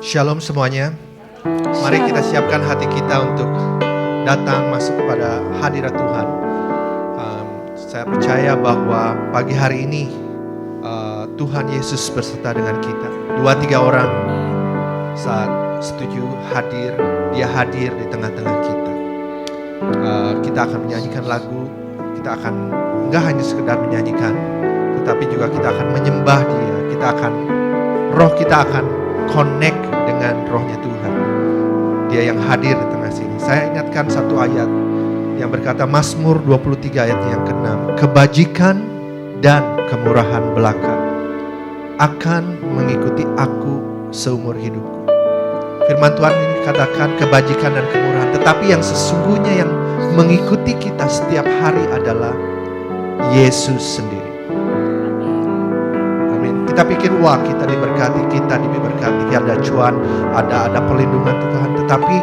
Shalom semuanya. Mari kita siapkan hati kita untuk datang masuk kepada hadirat Tuhan. Saya percaya bahwa pagi hari ini Tuhan Yesus berserta dengan kita. 2-3 orang saat setuju hadir, Dia hadir di tengah-tengah kita. Kita akan menyanyikan lagu. Kita akan enggak hanya sekedar menyanyikan, tetapi juga kita akan menyembah Dia. Roh kita akan connect dengan rohnya Tuhan. Dia yang hadir di tengah sini. Saya ingatkan satu ayat yang berkata, Mazmur 23 ayat yang ke-6, kebajikan dan kemurahan belaka akan mengikuti aku seumur hidupku. Firman Tuhan ini katakan kebajikan dan kemurahan, tetapi yang sesungguhnya yang mengikuti kita setiap hari adalah Yesus sendiri. Kita pikir wah kita diberkati, ada cuan, ada perlindungan Tuhan. Tetapi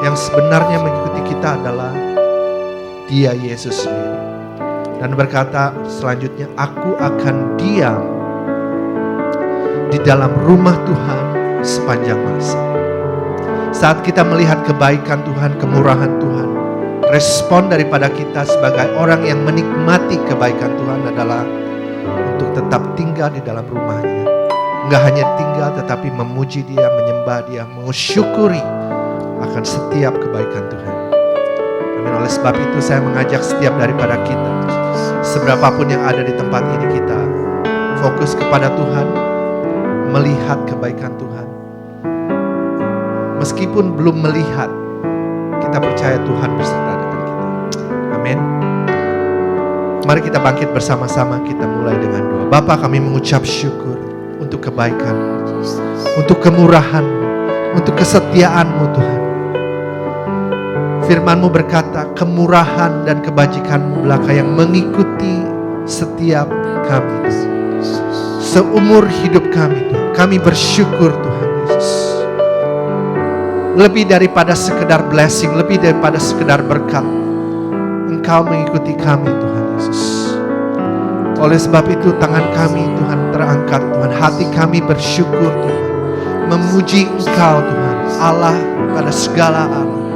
yang sebenarnya mengikuti kita adalah Dia Yesus sendiri. Dan berkata selanjutnya, aku akan diam di dalam rumah Tuhan sepanjang masa. Saat kita melihat kebaikan Tuhan, kemurahan Tuhan, respon daripada kita sebagai orang yang menikmati kebaikan Tuhan adalah untuk tetap tinggal di dalam rumahnya. Enggak hanya tinggal tetapi memuji Dia, menyembah Dia, mensyukuri akan setiap kebaikan Tuhan. Amin. Oleh sebab itu saya mengajak setiap daripada kita, seberapapun yang ada di tempat ini, kita fokus kepada Tuhan, melihat kebaikan Tuhan. Meskipun belum melihat, kita percaya Tuhan beserta dengan kita. Amin. Mari kita bangkit bersama-sama, kita mulai dengan doa. Bapa, kami mengucap syukur untuk kebaikan, untuk kemurahan, untuk kesetiaan-Mu Tuhan. Firman-Mu berkata, kemurahan dan kebajikan-Mu belaka yang mengikuti setiap kami. Seumur hidup kami Tuhan, kami bersyukur Tuhan Yesus. Lebih daripada sekedar blessing, lebih daripada sekedar berkat, Engkau mengikuti kami Tuhan Yesus. Oleh sebab itu tangan kami Tuhan terangkat Tuhan, hati kami bersyukur Tuhan, memuji Engkau Tuhan, Allah pada segala Allah,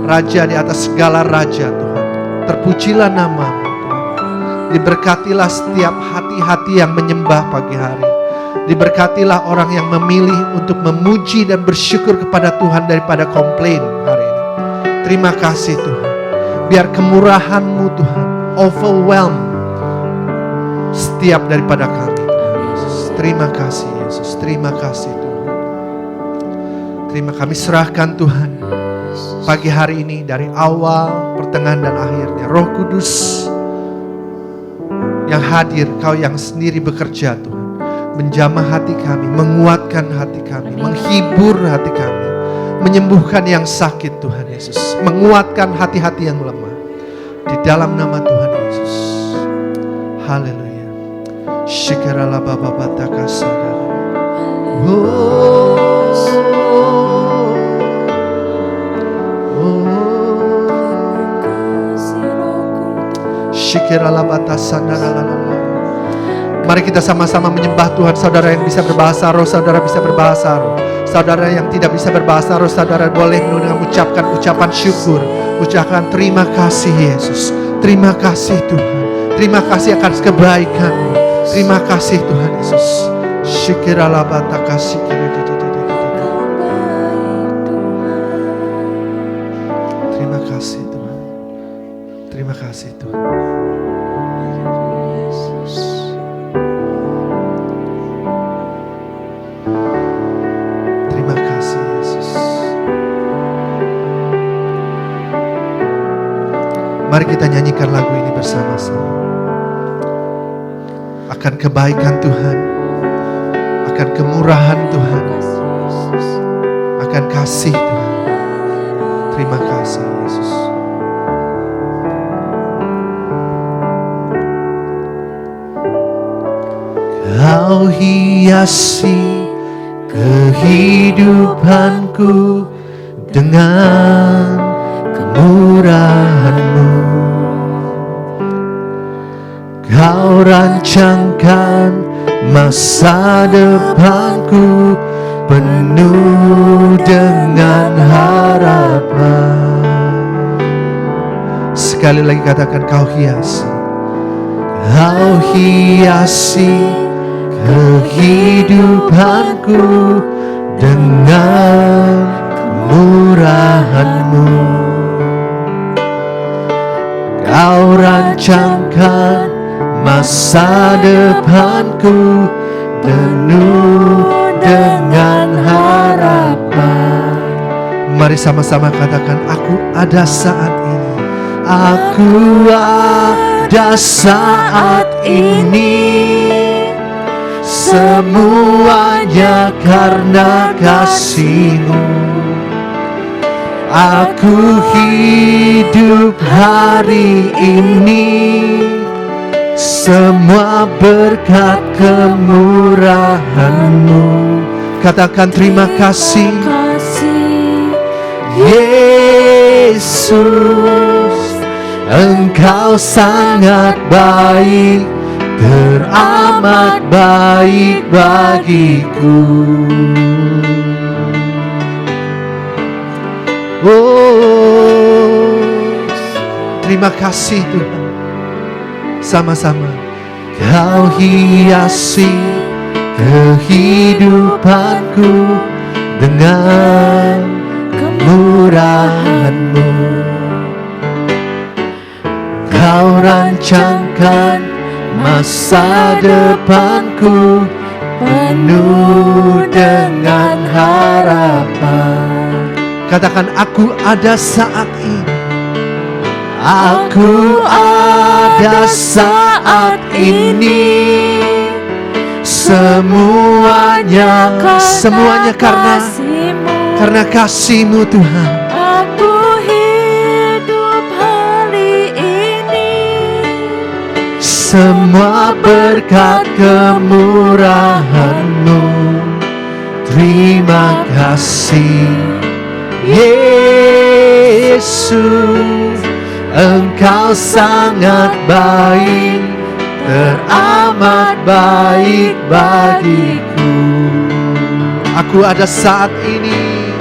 Raja di atas segala Raja Tuhan. Terpujilah nama-Mu Tuhan. Diberkatilah setiap hati-hati yang menyembah pagi hari. Diberkatilah orang yang memilih untuk memuji dan bersyukur kepada Tuhan daripada komplain hari ini. Terima kasih Tuhan. Biar kemurahan-Mu Tuhan overwhelm setiap daripada kami Tuhan Yesus. Terima kasih Yesus. Terima kasih Tuhan. Kami serahkan Tuhan pagi hari ini dari awal, pertengahan dan akhirnya. Roh Kudus yang hadir, Kau yang sendiri bekerja Tuhan. Menjamah hati kami, menguatkan hati kami, menghibur hati kami, menyembuhkan yang sakit Tuhan Yesus, menguatkan hati-hati yang lemah di dalam nama Tuhan Yesus. Haleluya. Syukurlah Bapa Bataka Saudara. Syukurlah Bapa Saudara. Mari kita sama-sama menyembah Tuhan. Saudara yang bisa berbahasa roh, saudara bisa berbahasa roh. Saudara yang tidak bisa berbahasa roh, saudara boleh mengucapkan ucapan syukur. Ucapkan terima kasih Yesus. Terima kasih Tuhan. Terima kasih akan kebaikan-Mu. Terima kasih Tuhan Yesus. Syukurlah bata kasih. Terima kasih Tuhan. Terima kasih Tuhan. Mari kita nyanyikan lagu ini bersama-sama. Akan kebaikan Tuhan, akan kemurahan Tuhan, akan kasih Tuhan. Terima kasih Yesus. Kau hiasi kehidupanku dengan kemurahan-Mu. Kau rancangkan masa depanku penuh dengan harapan. Sekali lagi katakan, kau hiasi. Kau hiasi kehidupanku dengan kemurahan-Mu. Kau rancangkan masa depanku penuh dengan harapan. Mari sama-sama katakan, aku ada saat ini. Aku ada saat ini, semuanya karena kasih-Mu. Aku hidup hari ini, semua berkat kemurahan-Mu. Katakan terima kasih, Yesus. Engkau sangat baik, teramat baik bagiku. Oh, terima kasih Tuhan. Sama-sama. Kau hiasi kehidupanku dengan kemurahan-Mu. Kau rancangkan masa depanku penuh dengan harapan. Katakan, aku ada saat ini. Aku ada saat ini, semuanya karena kasih-Mu Tuhan. Aku hidup hari ini, semua berkat kemurahan-Mu. Terima kasih Yesus. Engkau sangat baik, teramat baik bagiku. Aku ada saat ini.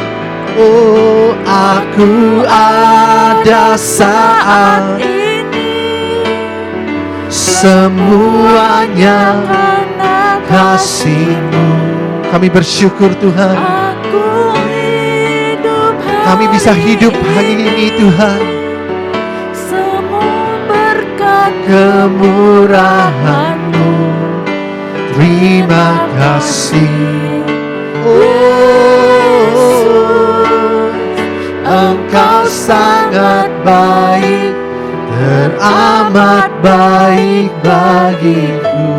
Oh, aku ada saat ini, semuanya karena kasih-Mu. Kami bersyukur Tuhan. aku hidup hari Kami bisa hidup hari ini Tuhan. Kemurahan-Mu, terima kasih. Oh, Engkau sangat baik, teramat baik bagiku.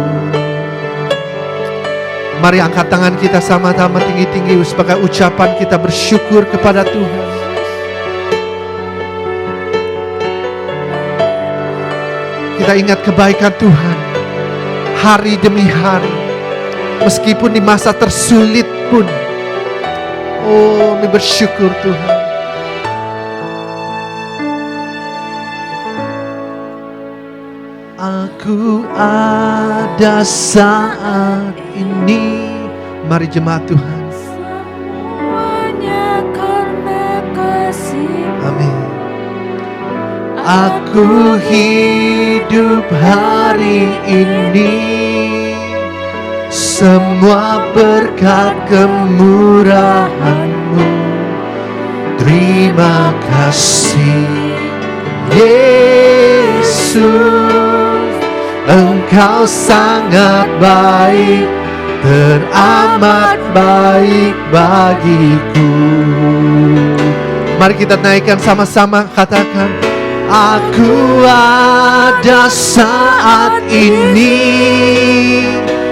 Mari angkat tangan kita sama-sama tinggi-tinggi sebagai ucapan kita bersyukur kepada Tuhan. Kita ingat kebaikan Tuhan hari demi hari, meskipun di masa tersulit pun. Oh, kami bersyukur Tuhan. Aku ada saat ini. Mari jemaat Tuhan. semuanya karena kasih-Mu. Amin. Aku hidup hari ini, semua berkat kemurahan-Mu. Terima kasih Yesus. Engkau sangat baik, teramat baik bagiku. Mari kita naikkan sama-sama, katakan, aku ada saat ini,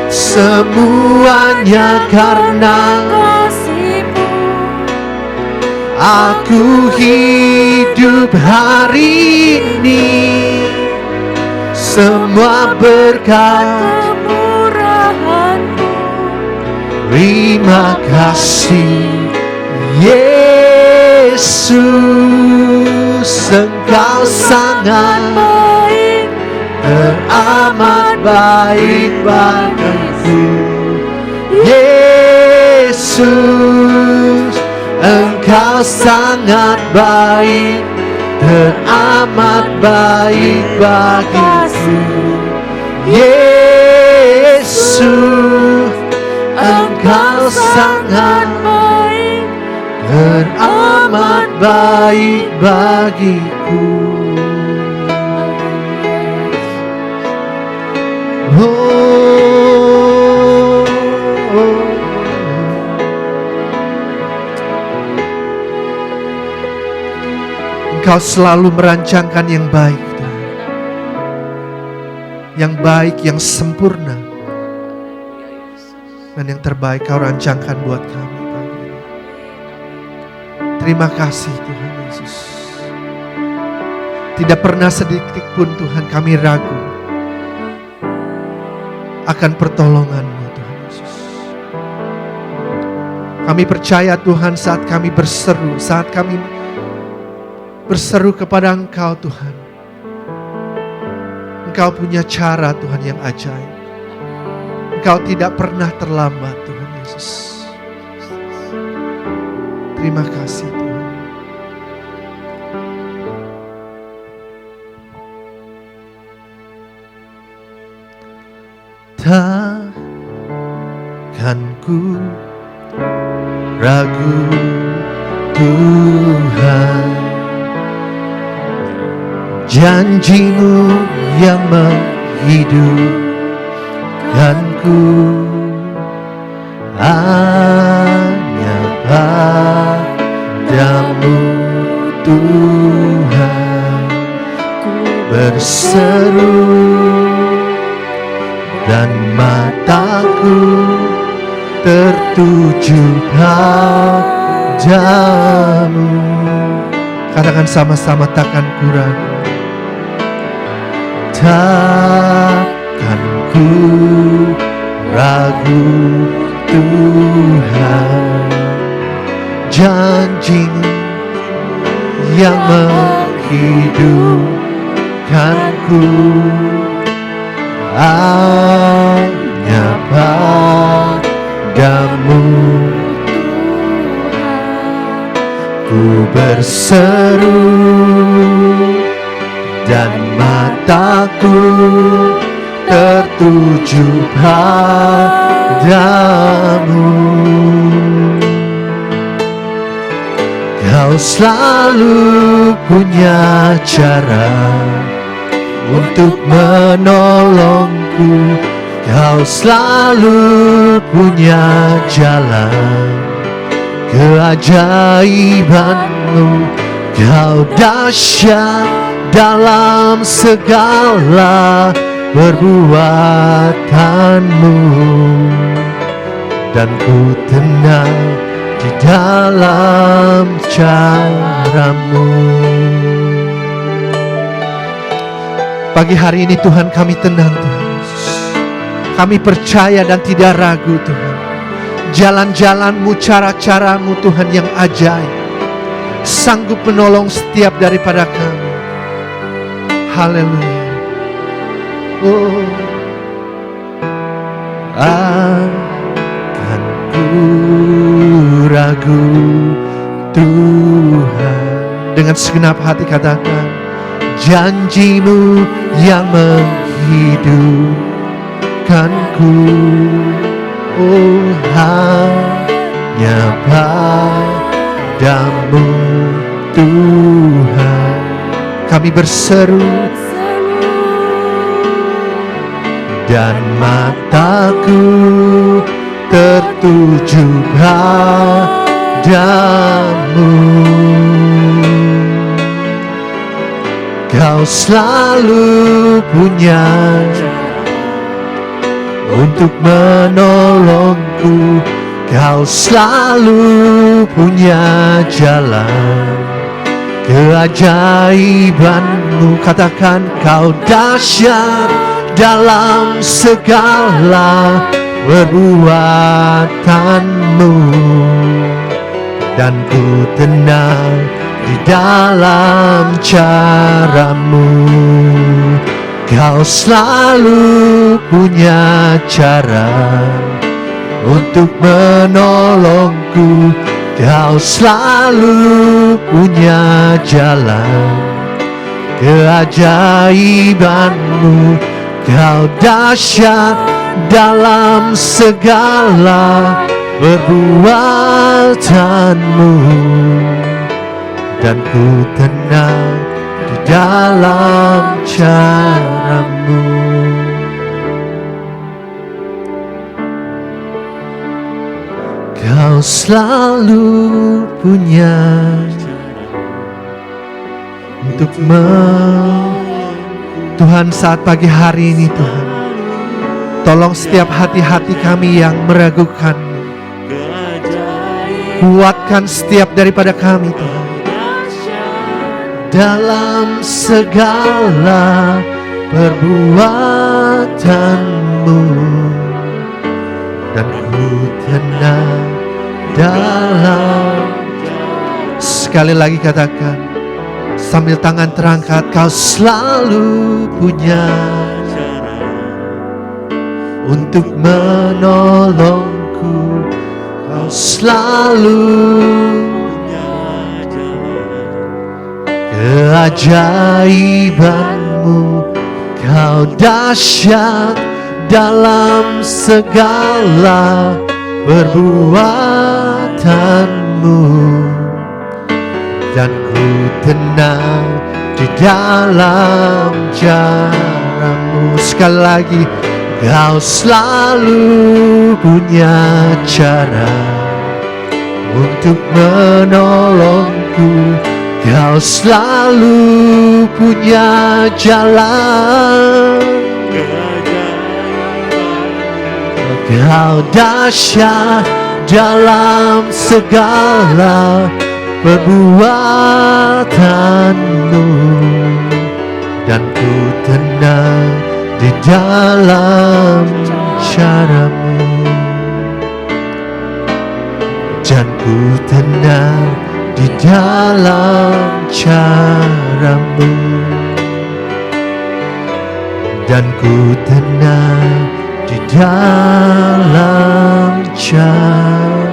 semuanya karena kasih-Mu. aku hidup hari ini, semua berkat kemurahan-Mu. terima kasih Yesus. Engkau sangat baik, teramat baik bagiku. Yesus, Yesus, Engkau sangat baik, teramat baik bagiku. Yesus, Engkau sangat baik, teramat baik bagiku. Engkau selalu merancangkan yang baik, Tuhan. Yang baik, yang sempurna. Dan yang terbaik Kau rancangkan buat kami pagi ini. Terima kasih Tuhan Yesus. Tidak pernah sedikit pun Tuhan kami ragu akan pertolongan-Mu Tuhan Yesus. Kami percaya Tuhan saat kami berseru, saat kami berseru kepada Engkau Tuhan, Engkau punya cara Tuhan yang ajaib. Engkau tidak pernah terlambat Tuhan Yesus. Terima kasih Tuhan. Takkan ku ragu Tuhan, janji-Mu yang menghidupkanku, hanya padamu Tuhan ku berseru, dan mataku tertuju padamu. Katakan sama-sama, takkan ku ragu. Takkan ku ragu Tuhan, janji-Mu yang menghidupkanku, hanya padamu ku berseru, dan mataku tertuju padamu. Kau selalu punya cara untuk menolongku, Kau selalu punya jalan keajaiban-Mu. Kau dahsyat dalam segala perbuatan-Mu, dan ku tenang di dalam cara-Mu. Pagi hari ini Tuhan kami tenang Tuhan Yesus. Kami percaya dan tidak ragu Tuhan. Jalan-jalan-Mu, cara-cara-Mu Tuhan yang ajaib, sanggup menolong setiap daripada kami. Haleluya. Oh, akan ku ragu Tuhan. dengan segenap hati katakan, Janji-Mu yang menghidupkanku, oh hanya padamu Tuhan kami berseru, dan mataku tertuju padamu. Kau selalu punya untuk menolongku, Kau selalu punya jalan keajaiban-Mu. Katakan, Kau dahsyat dalam segala perbuatan-Mu, dan ku tenang di dalam cara-Mu. Kau selalu punya cara untuk menolongku. Kau selalu punya jalan, keajaibanmu, kau dahsyat dalam segala perbuatanmu, dan ku tenang di dalam caramu. Kau selalu punya untuk Tuhan, saat pagi hari ini Tuhan, tolong setiap hati-hati kami yang meragukan, kuatkan setiap daripada kami Tuhan, dalam segala perbuatanmu, dan ku tenang dalam. Sekali lagi katakan sambil tangan terangkat, kau selalu punya untuk menolongku. Kau selalu punya keajaibanmu, kau dahsyat dalam segala perbuatanmu, dan ku tenang di dalam caramu. Sekali lagi, kau selalu punya cara untuk menolongku. Kau selalu punya jalan, kau dahsyat dalam segala perbuatanmu, dan ku tenang di dalam caramu, dan ku tenang di dalam caramu, dan ku tenang di dalam caramu.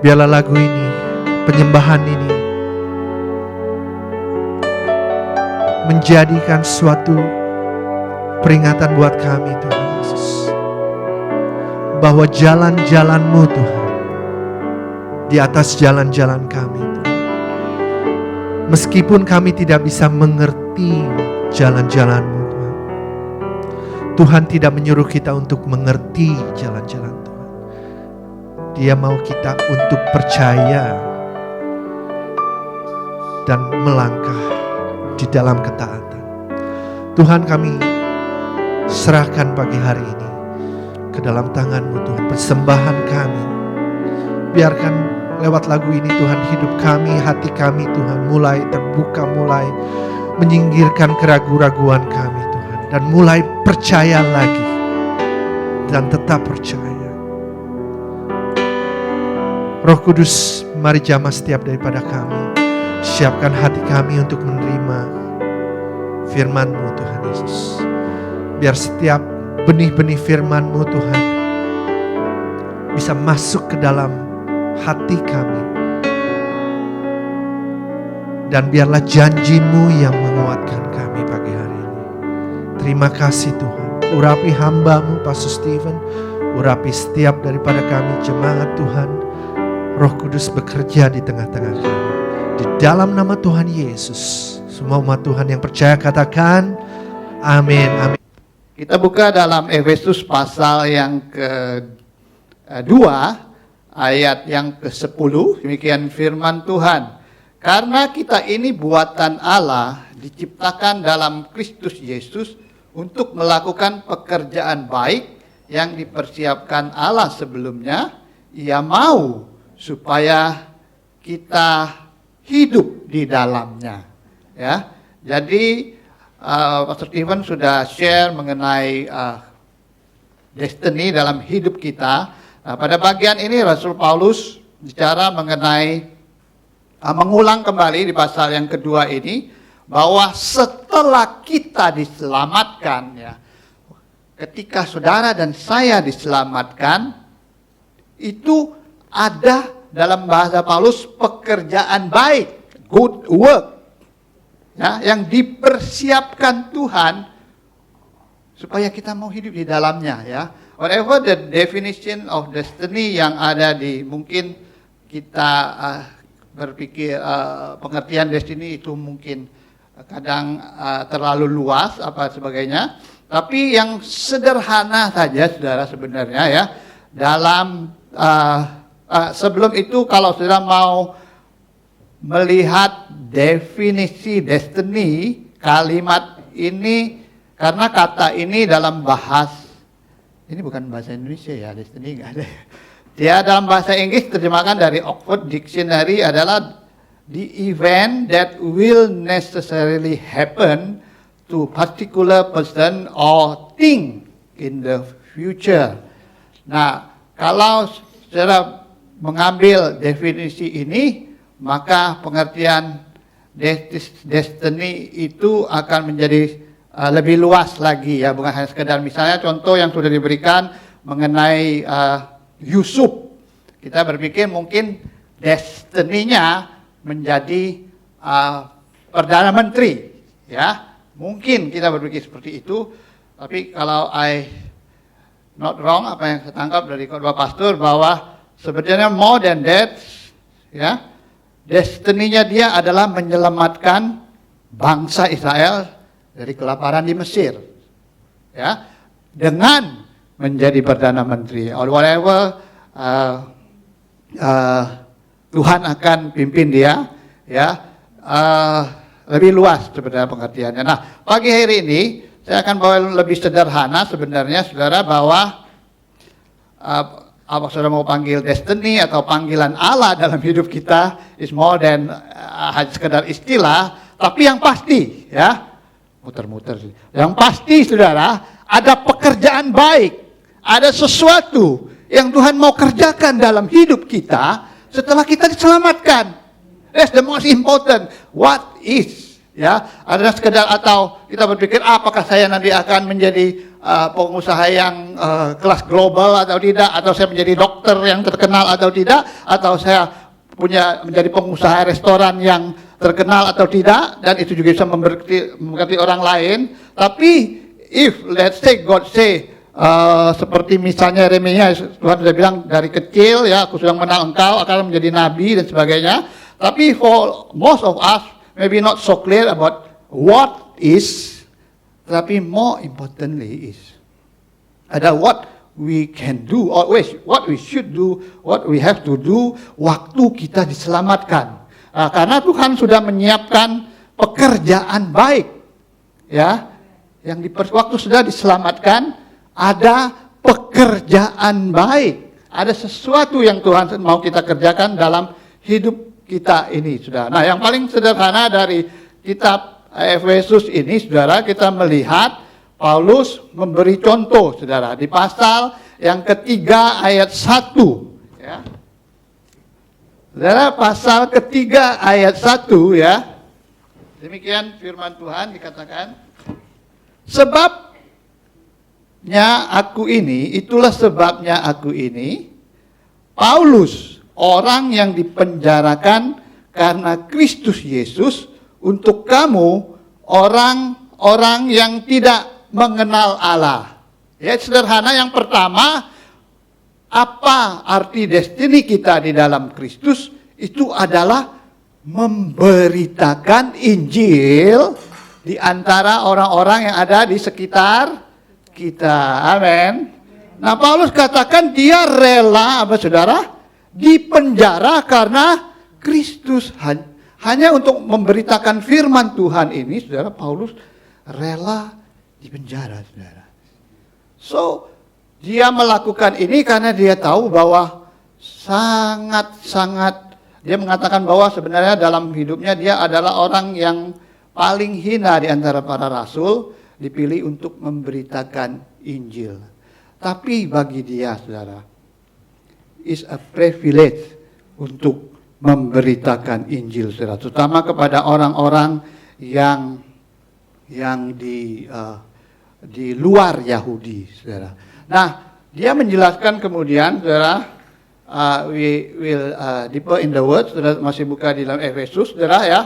Biarlah lagu ini, penyembahan ini menjadikan suatu peringatan buat kami Tuhan Yesus, bahwa jalan-jalan-Mu Tuhan di atas jalan-jalan kami Tuhan. Meskipun kami tidak bisa mengerti jalan-jalan-Mu Tuhan, Tuhan tidak menyuruh kita untuk mengerti jalan-jalan Tuhan. Dia mau kita untuk percaya dan melangkah di dalam ketaatan. Tuhan, kami serahkan pagi hari ini ke dalam tangan-Mu Tuhan, persembahan kami. Biarkan lewat lagu ini Tuhan, hidup kami, hati kami Tuhan mulai terbuka, mulai menyingkirkan keraguan-raguan kami Tuhan, dan mulai percaya lagi dan tetap percaya. Roh Kudus, mari jamah setiap daripada kami. Siapkan hati kami untuk menerima firman-Mu Tuhan Yesus. Biar setiap benih-benih firman-Mu Tuhan bisa masuk ke dalam hati kami. Dan biarlah janji-Mu yang menguatkan kami pagi hari ini. Terima kasih Tuhan. Urapi hamba-Mu Pastor Stephen, urapi setiap daripada kami jemaat Tuhan. Roh Kudus bekerja di tengah-tengah kami. Di dalam nama Tuhan Yesus, semua umat Tuhan yang percaya katakan amin. Amin. Kita buka dalam Efesus pasal yang ke-2 ayat yang ke-10. Demikian firman Tuhan. Karena kita ini buatan Allah, diciptakan dalam Kristus Yesus untuk melakukan pekerjaan baik yang dipersiapkan Allah sebelumnya. Ia mau supaya kita hidup di dalamnya, ya. Jadi Pastor Stephen sudah share mengenai destiny dalam hidup kita. Nah, pada bagian ini Rasul Paulus bicara mengenai mengulang kembali di pasal yang kedua ini, bahwa setelah kita diselamatkan, ya, ketika saudara dan saya diselamatkan, itu ada dalam bahasa Paulus pekerjaan baik, good work, ya, yang dipersiapkan Tuhan supaya kita mau hidup di dalamnya, ya. Whatever the definition of destiny yang ada di, mungkin kita berpikir pengertian destiny itu mungkin kadang terlalu luas apa sebagainya, tapi yang sederhana saja saudara sebenarnya, ya, dalam sebelum itu kalau saudara mau melihat definisi destiny, kalimat ini, karena kata ini dalam ini bukan bahasa Indonesia, ya, destiny nggak ada. Dia dalam bahasa Inggris terjemahkan dari Oxford Dictionary adalah the event that will necessarily happen to particular person or thing in the future. Nah, kalau saudara mengambil definisi ini, maka pengertian destiny itu akan menjadi lebih luas lagi, ya, bukan hanya sekedar misalnya contoh yang sudah diberikan mengenai Yusuf. Kita berpikir mungkin destiny-nya menjadi Perdana Menteri, ya. Mungkin kita berpikir seperti itu, tapi kalau not wrong, apa yang saya tangkap dari khotbah pastor, bahwa sebenarnya more than that, ya, destiny-nya dia adalah menyelamatkan bangsa Israel dari kelaparan di Mesir, ya, dengan menjadi Perdana Menteri or whatever Tuhan akan pimpin dia, ya, lebih luas sebenarnya pengertiannya. Nah, pagi hari ini saya akan bawa lebih sederhana sebenarnya, saudara, bahwa apa saudara mau panggil destiny atau panggilan Allah dalam hidup kita is more than hanya sekedar istilah, tapi yang pasti, ya, muter-muter. Yang pasti, saudara, ada pekerjaan baik. Ada sesuatu yang Tuhan mau kerjakan dalam hidup kita setelah kita diselamatkan. That's the most important. What is? Ya, ada sekedar atau kita berpikir apakah saya nanti akan menjadi pengusaha yang kelas global atau tidak, atau saya menjadi dokter yang terkenal atau tidak, atau saya menjadi pengusaha restoran yang terkenal atau tidak, dan itu juga bisa memberkati orang lain. Tapi if let's say God say seperti misalnya Yeremia, Tuhan sudah bilang dari kecil, ya, aku sudah mengenal engkau akan menjadi nabi dan sebagainya. Tapi for most of us maybe not so clear about what is, tapi more importantly is ada what we can do, or what we should do, what we have to do waktu kita diselamatkan. Karena Tuhan sudah menyiapkan pekerjaan baik, ya, yang waktu sudah diselamatkan. Ada pekerjaan baik, ada sesuatu yang Tuhan mau kita kerjakan dalam hidup kita ini, saudara. Nah, yang paling sederhana dari kitab Efesus ini, saudara, kita melihat Paulus memberi contoh, saudara, di pasal yang ketiga ayat 1, ya. Saudara, pasal ketiga ayat 1, ya. Demikian firman Tuhan dikatakan, itulah sebabnya aku ini, Paulus, orang yang dipenjarakan karena Kristus Yesus, untuk kamu, orang-orang yang tidak mengenal Allah. Ya, sederhana, yang pertama, apa arti destiny kita di dalam Kristus? Itu adalah memberitakan Injil di antara orang-orang yang ada di sekitar kita. Amin. Nah, Paulus katakan dia rela, saudara, dipenjara karena Kristus. Hanya untuk memberitakan firman Tuhan ini, saudara, Paulus rela dipenjara, saudara. So, dia melakukan ini karena dia tahu bahwa sangat-sangat, dia mengatakan bahwa sebenarnya dalam hidupnya dia adalah orang yang paling hina di antara para rasul, dipilih untuk memberitakan Injil. Tapi bagi dia, saudara, is a privilege untuk memberitakan Injil, saudara, terutama kepada orang-orang yang di luar Yahudi, saudara. Nah, dia menjelaskan kemudian, saudara, we will deeper in the word, saudara masih buka di dalam Efesus, saudara ya.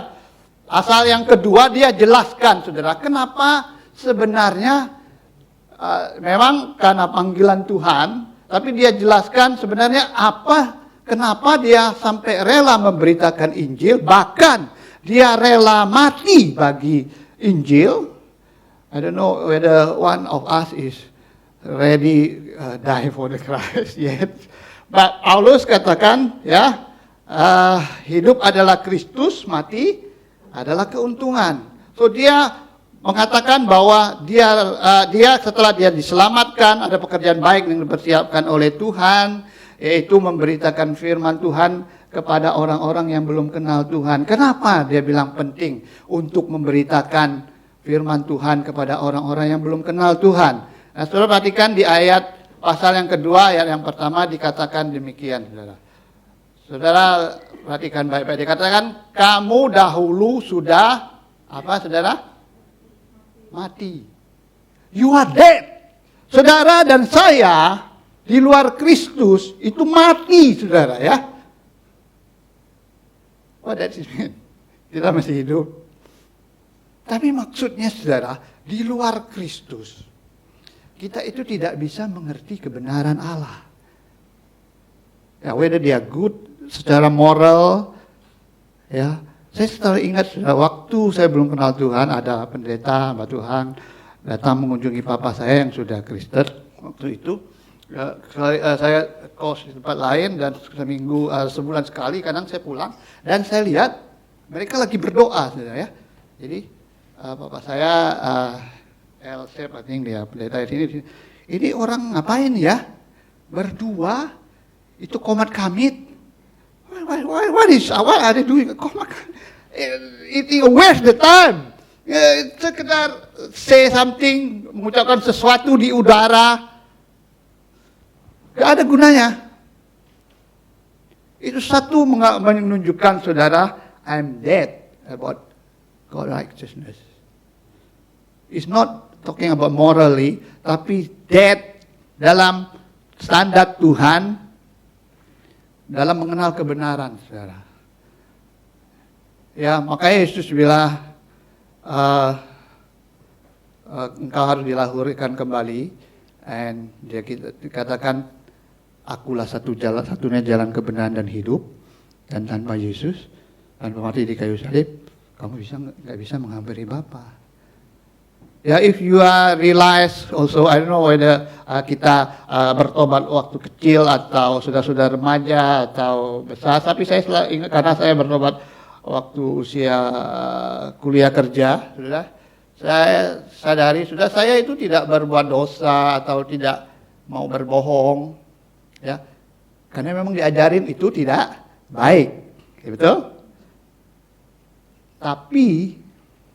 Asal yang kedua dia jelaskan, saudara, kenapa sebenarnya memang karena panggilan Tuhan, tapi dia jelaskan sebenarnya kenapa dia sampai rela memberitakan Injil, bahkan dia rela mati bagi Injil. I don't know whether one of us is ready die for the Christ yet. But Paulus katakan, ya, hidup adalah Kristus, mati adalah keuntungan. So dia mengatakan bahwa dia setelah dia diselamatkan, ada pekerjaan baik yang dipersiapkan oleh Tuhan, yaitu memberitakan firman Tuhan kepada orang-orang yang belum kenal Tuhan. Kenapa dia bilang penting untuk memberitakan firman Tuhan kepada orang-orang yang belum kenal Tuhan? Nah, saudara perhatikan di ayat pasal yang kedua, ayat yang pertama dikatakan demikian, saudara. Saudara perhatikan baik-baik, dikatakan kamu dahulu sudah apa, saudara? Mati. You are dead. Saudara dan saya di luar Kristus itu mati, saudara, ya. What that mean? Kita masih hidup. Tapi maksudnya, saudara, di luar Kristus kita itu tidak bisa mengerti kebenaran Allah. Ya, whether dia good secara moral, ya. Saya selalu ingat, waktu saya belum kenal Tuhan, ada pendeta hamba Tuhan datang mengunjungi papa saya yang sudah Kristen waktu itu. Saya kos di tempat lain dan sebulan sekali kadang saya pulang dan saya lihat mereka lagi berdoa, ya. Jadi papa saya L.C. I think dia pendeta di sini. Ini orang ngapain ya? Berdua itu komat kamit. What are they doing? Komat kamit. It waste the time. Sekedar say something, mengucapkan sesuatu di udara, gak ada gunanya. Itu satu menunjukkan, saudara, I'm dead about God righteousness. It's not talking about morally, tapi dead dalam standar Tuhan, dalam mengenal kebenaran, saudara. Ya, makanya Yesus bilang, engkau harus dilahirkan kembali. Dan dia katakan, akulah satunya jalan kebenaran dan hidup. Dan tanpa Yesus, tanpa mati di kayu salib, kamu nggak bisa menghampiri Bapa. Ya, if you are realize also, I don't know whether kita bertobat waktu kecil atau sudah remaja atau besar, tapi saya selalu ingat karena saya bertobat waktu usia kuliah kerja, sudah saya sadari, sudah saya itu tidak berbuat dosa atau tidak mau berbohong, ya, karena memang diajarin itu tidak baik, betul? Tapi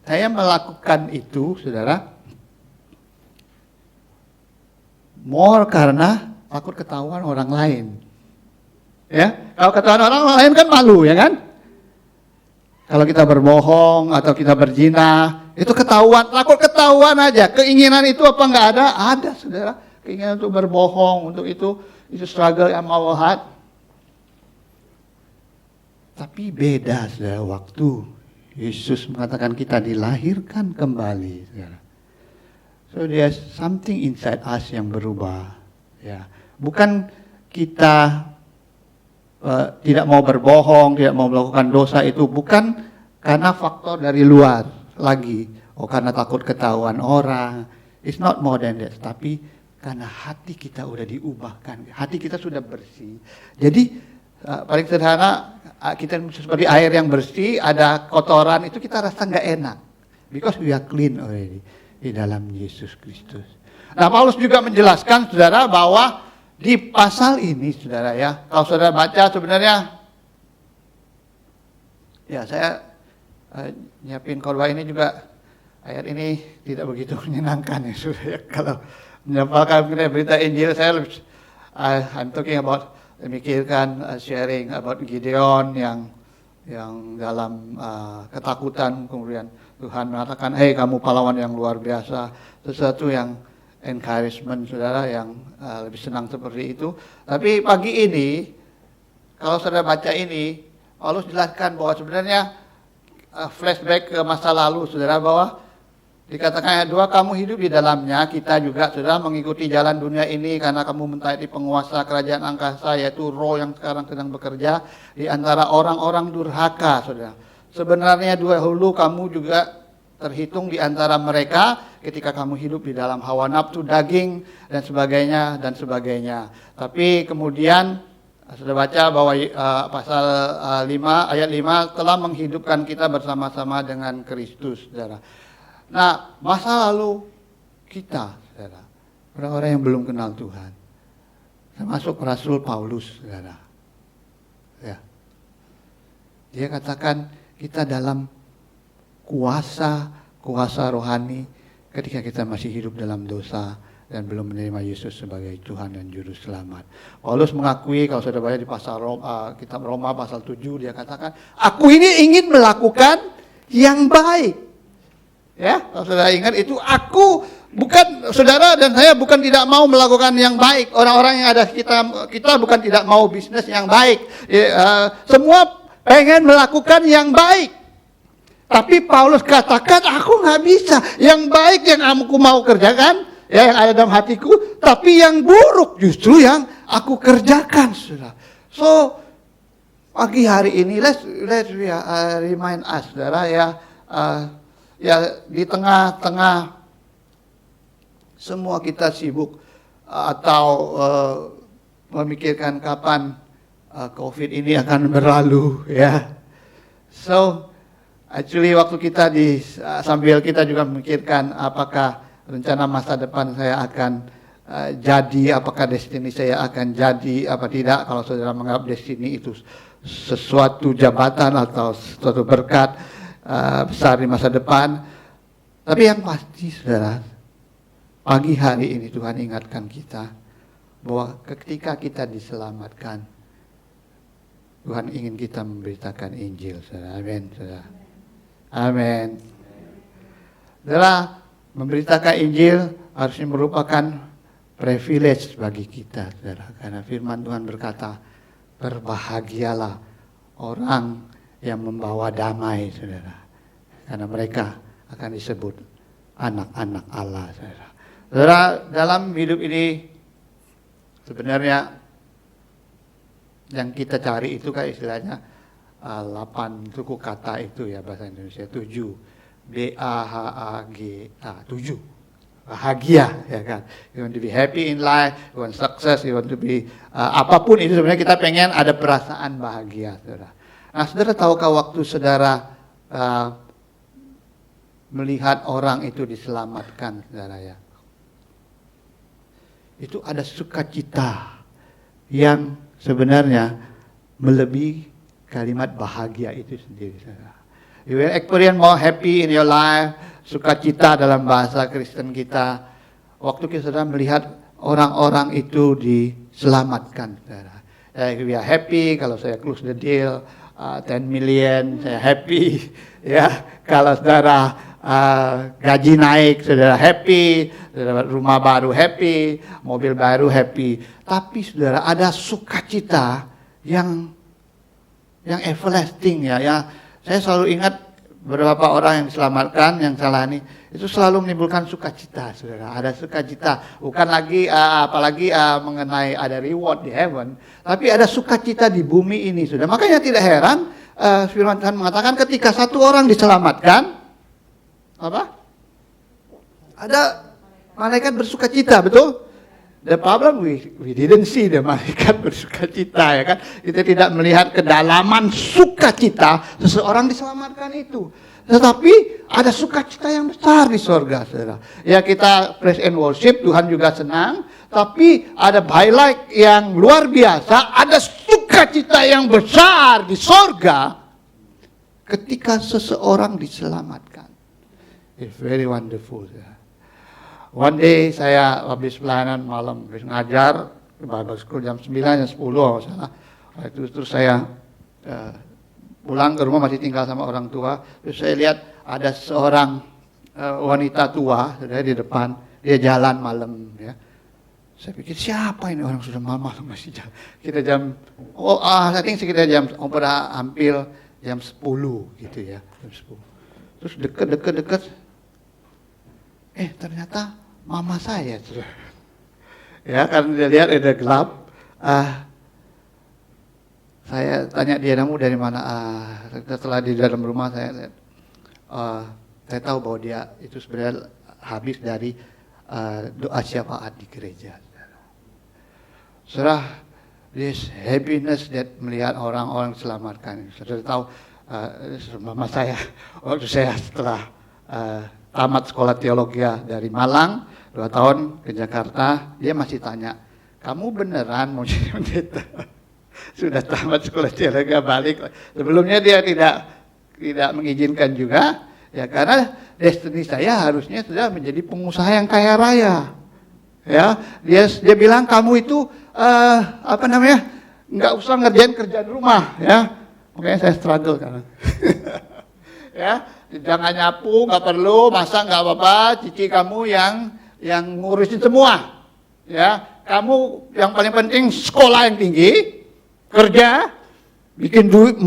saya melakukan itu, saudara, more karena takut ketahuan orang lain. Ya, kalau ketahuan orang lain kan malu, ya kan? Kalau kita berbohong atau kita berzina, itu ketahuan, takut ketahuan aja. Keinginan itu apa enggak ada? Ada, saudara. Keinginan untuk berbohong, untuk itu struggle yang mau hat. Tapi beda, saudara, waktu Yesus mengatakan kita dilahirkan kembali, saudara. So there's something inside us yang berubah, ya. Bukan kita tidak mau berbohong, tidak mau melakukan dosa, itu bukan karena faktor dari luar lagi. Karena takut ketahuan orang. It's not more than that. Tapi karena hati kita udah diubahkan, hati kita sudah bersih. Jadi paling sederhana, kita seperti air yang bersih, ada kotoran, itu kita rasa nggak enak. Because we are clean already di dalam Yesus Kristus. Nah, Paulus juga menjelaskan, saudara, bahwa di pasal ini, saudara, ya, kalau saudara baca sebenarnya, ya, saya nyiapin khotbah ini juga, ayat ini tidak begitu menyenangkan, ya, saudara, ya. Kalau menyampaikan berita Injil, I'm talking about memikirkan sharing about Gideon yang dalam ketakutan, kemudian Tuhan mengatakan, "Hei kamu pahlawan yang luar biasa." Sesuatu yang encouragement saudara, yang lebih senang seperti itu. Tapi pagi ini, kalau saudara baca ini, Paulus jelaskan bahwa sebenarnya flashback ke masa lalu saudara, bahwa dikatakan ayat 2, kamu hidup di dalamnya, kita juga saudara mengikuti jalan dunia ini karena kamu mentaati penguasa kerajaan angkasa, yaitu roh yang sekarang sedang bekerja di antara orang-orang durhaka saudara. Sebenarnya dahulu kamu juga terhitung di antara mereka ketika kamu hidup di dalam hawa nafsu daging dan sebagainya. Tapi kemudian sudah baca bahwa pasal 5 ayat 5 telah menghidupkan kita bersama-sama dengan Kristus saudara. Nah, masa lalu kita, saudara, orang-orang yang belum kenal Tuhan, termasuk Rasul Paulus, saudara, ya, dia katakan kita dalam kuasa rohani ketika kita masih hidup dalam dosa dan belum menerima Yesus sebagai Tuhan dan Juru Selamat. Paulus mengakui, kalau sudah baca di pasal kitab Roma pasal 7, dia katakan, aku ini ingin melakukan yang baik. Ya, kalau saudara ingat itu, aku bukan, saudara dan saya bukan tidak mau melakukan yang baik. Orang-orang yang ada kita bukan tidak mau bisnis yang baik. Semua pengen melakukan yang baik. Tapi Paulus katakan, aku nggak bisa. Yang baik yang aku mau kerjakan, ya, yang ada dalam hatiku, tapi yang buruk justru yang aku kerjakan, saudara. So pagi hari ini let's remind us, saudara, ya di tengah-tengah semua kita sibuk atau memikirkan kapan COVID ini akan berlalu, ya. So actually waktu kita sambil kita juga memikirkan apakah rencana masa depan saya akan jadi, apakah destiny saya akan jadi apa tidak. Kalau saudara menganggap destiny itu sesuatu jabatan atau sesuatu berkat besar di masa depan. Tapi yang pasti saudara, pagi hari ini Tuhan ingatkan kita bahwa ketika kita diselamatkan, Tuhan ingin kita memberitakan Injil, saudara. Amin, saudara. Amin. Saudara, memberitakan Injil harusnya merupakan privilege bagi kita, saudara. Karena firman Tuhan berkata, berbahagialah orang yang membawa damai, saudara. Karena mereka akan disebut anak-anak Allah, saudara. Saudara, dalam hidup ini sebenarnya yang kita cari itu kan istilahnya 8 suku kata itu, ya, bahasa Indonesia 7. BAHAGA 7. Bahagia, ya kan. You want to be happy in life, you want success, you want to be apapun itu sebenarnya kita pengen ada perasaan bahagia, saudara. Nah, saudara tahukah waktu saudara melihat orang itu diselamatkan, saudara, ya, itu ada sukacita yang sebenarnya melebihi kalimat bahagia itu sendiri, saudara. You will experience more happy in your life, sukacita dalam bahasa Kristen kita, waktu kita saudara melihat orang-orang itu diselamatkan, saudara. We are happy kalau saya close the deal 10 million, saya happy, ya. Kalau saudara gaji naik, saudara happy, saudara rumah baru happy, mobil baru happy. Tapi saudara ada sukacita yang everlasting, ya. Saya selalu ingat beberapa orang yang diselamatkan, yang salah ini, itu selalu menimbulkan sukacita, saudara. Ada sukacita, bukan lagi apalagi mengenai ada reward di heaven, tapi ada sukacita di bumi ini, saudara. Makanya tidak heran firman Tuhan mengatakan ketika satu orang diselamatkan, apa? Ada malaikat bersukacita, betul? The problem we didn't see the malaikat bersukacita, ya kan? Kita tidak melihat kedalaman sukacita seseorang diselamatkan itu. Tetapi ada sukacita yang besar di sorga, saudara. Ya, kita praise and worship, Tuhan juga senang. Tapi ada highlight yang luar biasa, ada sukacita yang besar di sorga ketika seseorang diselamatkan. It's very wonderful, saudara. One day saya habis pelayanan malam, habis ngajar, Bible School jam 9, jam 10 kalau salah. Itu terus saya pulang ke rumah, masih tinggal sama orang tua. Terus saya lihat ada seorang wanita tua di depan, dia jalan malam ya. Saya pikir siapa ini orang sudah malam masih jalan. Kita jam, I think sekitar jam, hampir jam 10 gitu ya. Jam 10. Terus deket. Ternyata mama saya. Ya, karena dia lihat ada gelap. Saya tanya dia, kamu dari mana? Setelah di dalam rumah saya tahu bahwa dia itu sebenarnya habis dari doa syafaat di gereja. Saudara, this happiness that melihat orang-orang diselamatkan. Saudara tahu, mama saya waktu saya setelah tamat sekolah teologi dari Malang 2 tahun ke Jakarta, dia masih tanya, kamu beneran mau jadi pendeta? Sudah tamat sekolah teologi balik. Sebelumnya dia tidak mengizinkan juga, ya karena destiny saya harusnya sudah menjadi pengusaha yang kaya raya. Ya, dia bilang kamu itu nggak usah ngerjain kerjaan rumah, ya. Makanya saya struggle karena ya, jangan nyapu, nggak perlu, masak nggak apa-apa, cici kamu yang ngurusin semua, ya. Kamu yang paling penting sekolah yang tinggi, kerja, bikin duit,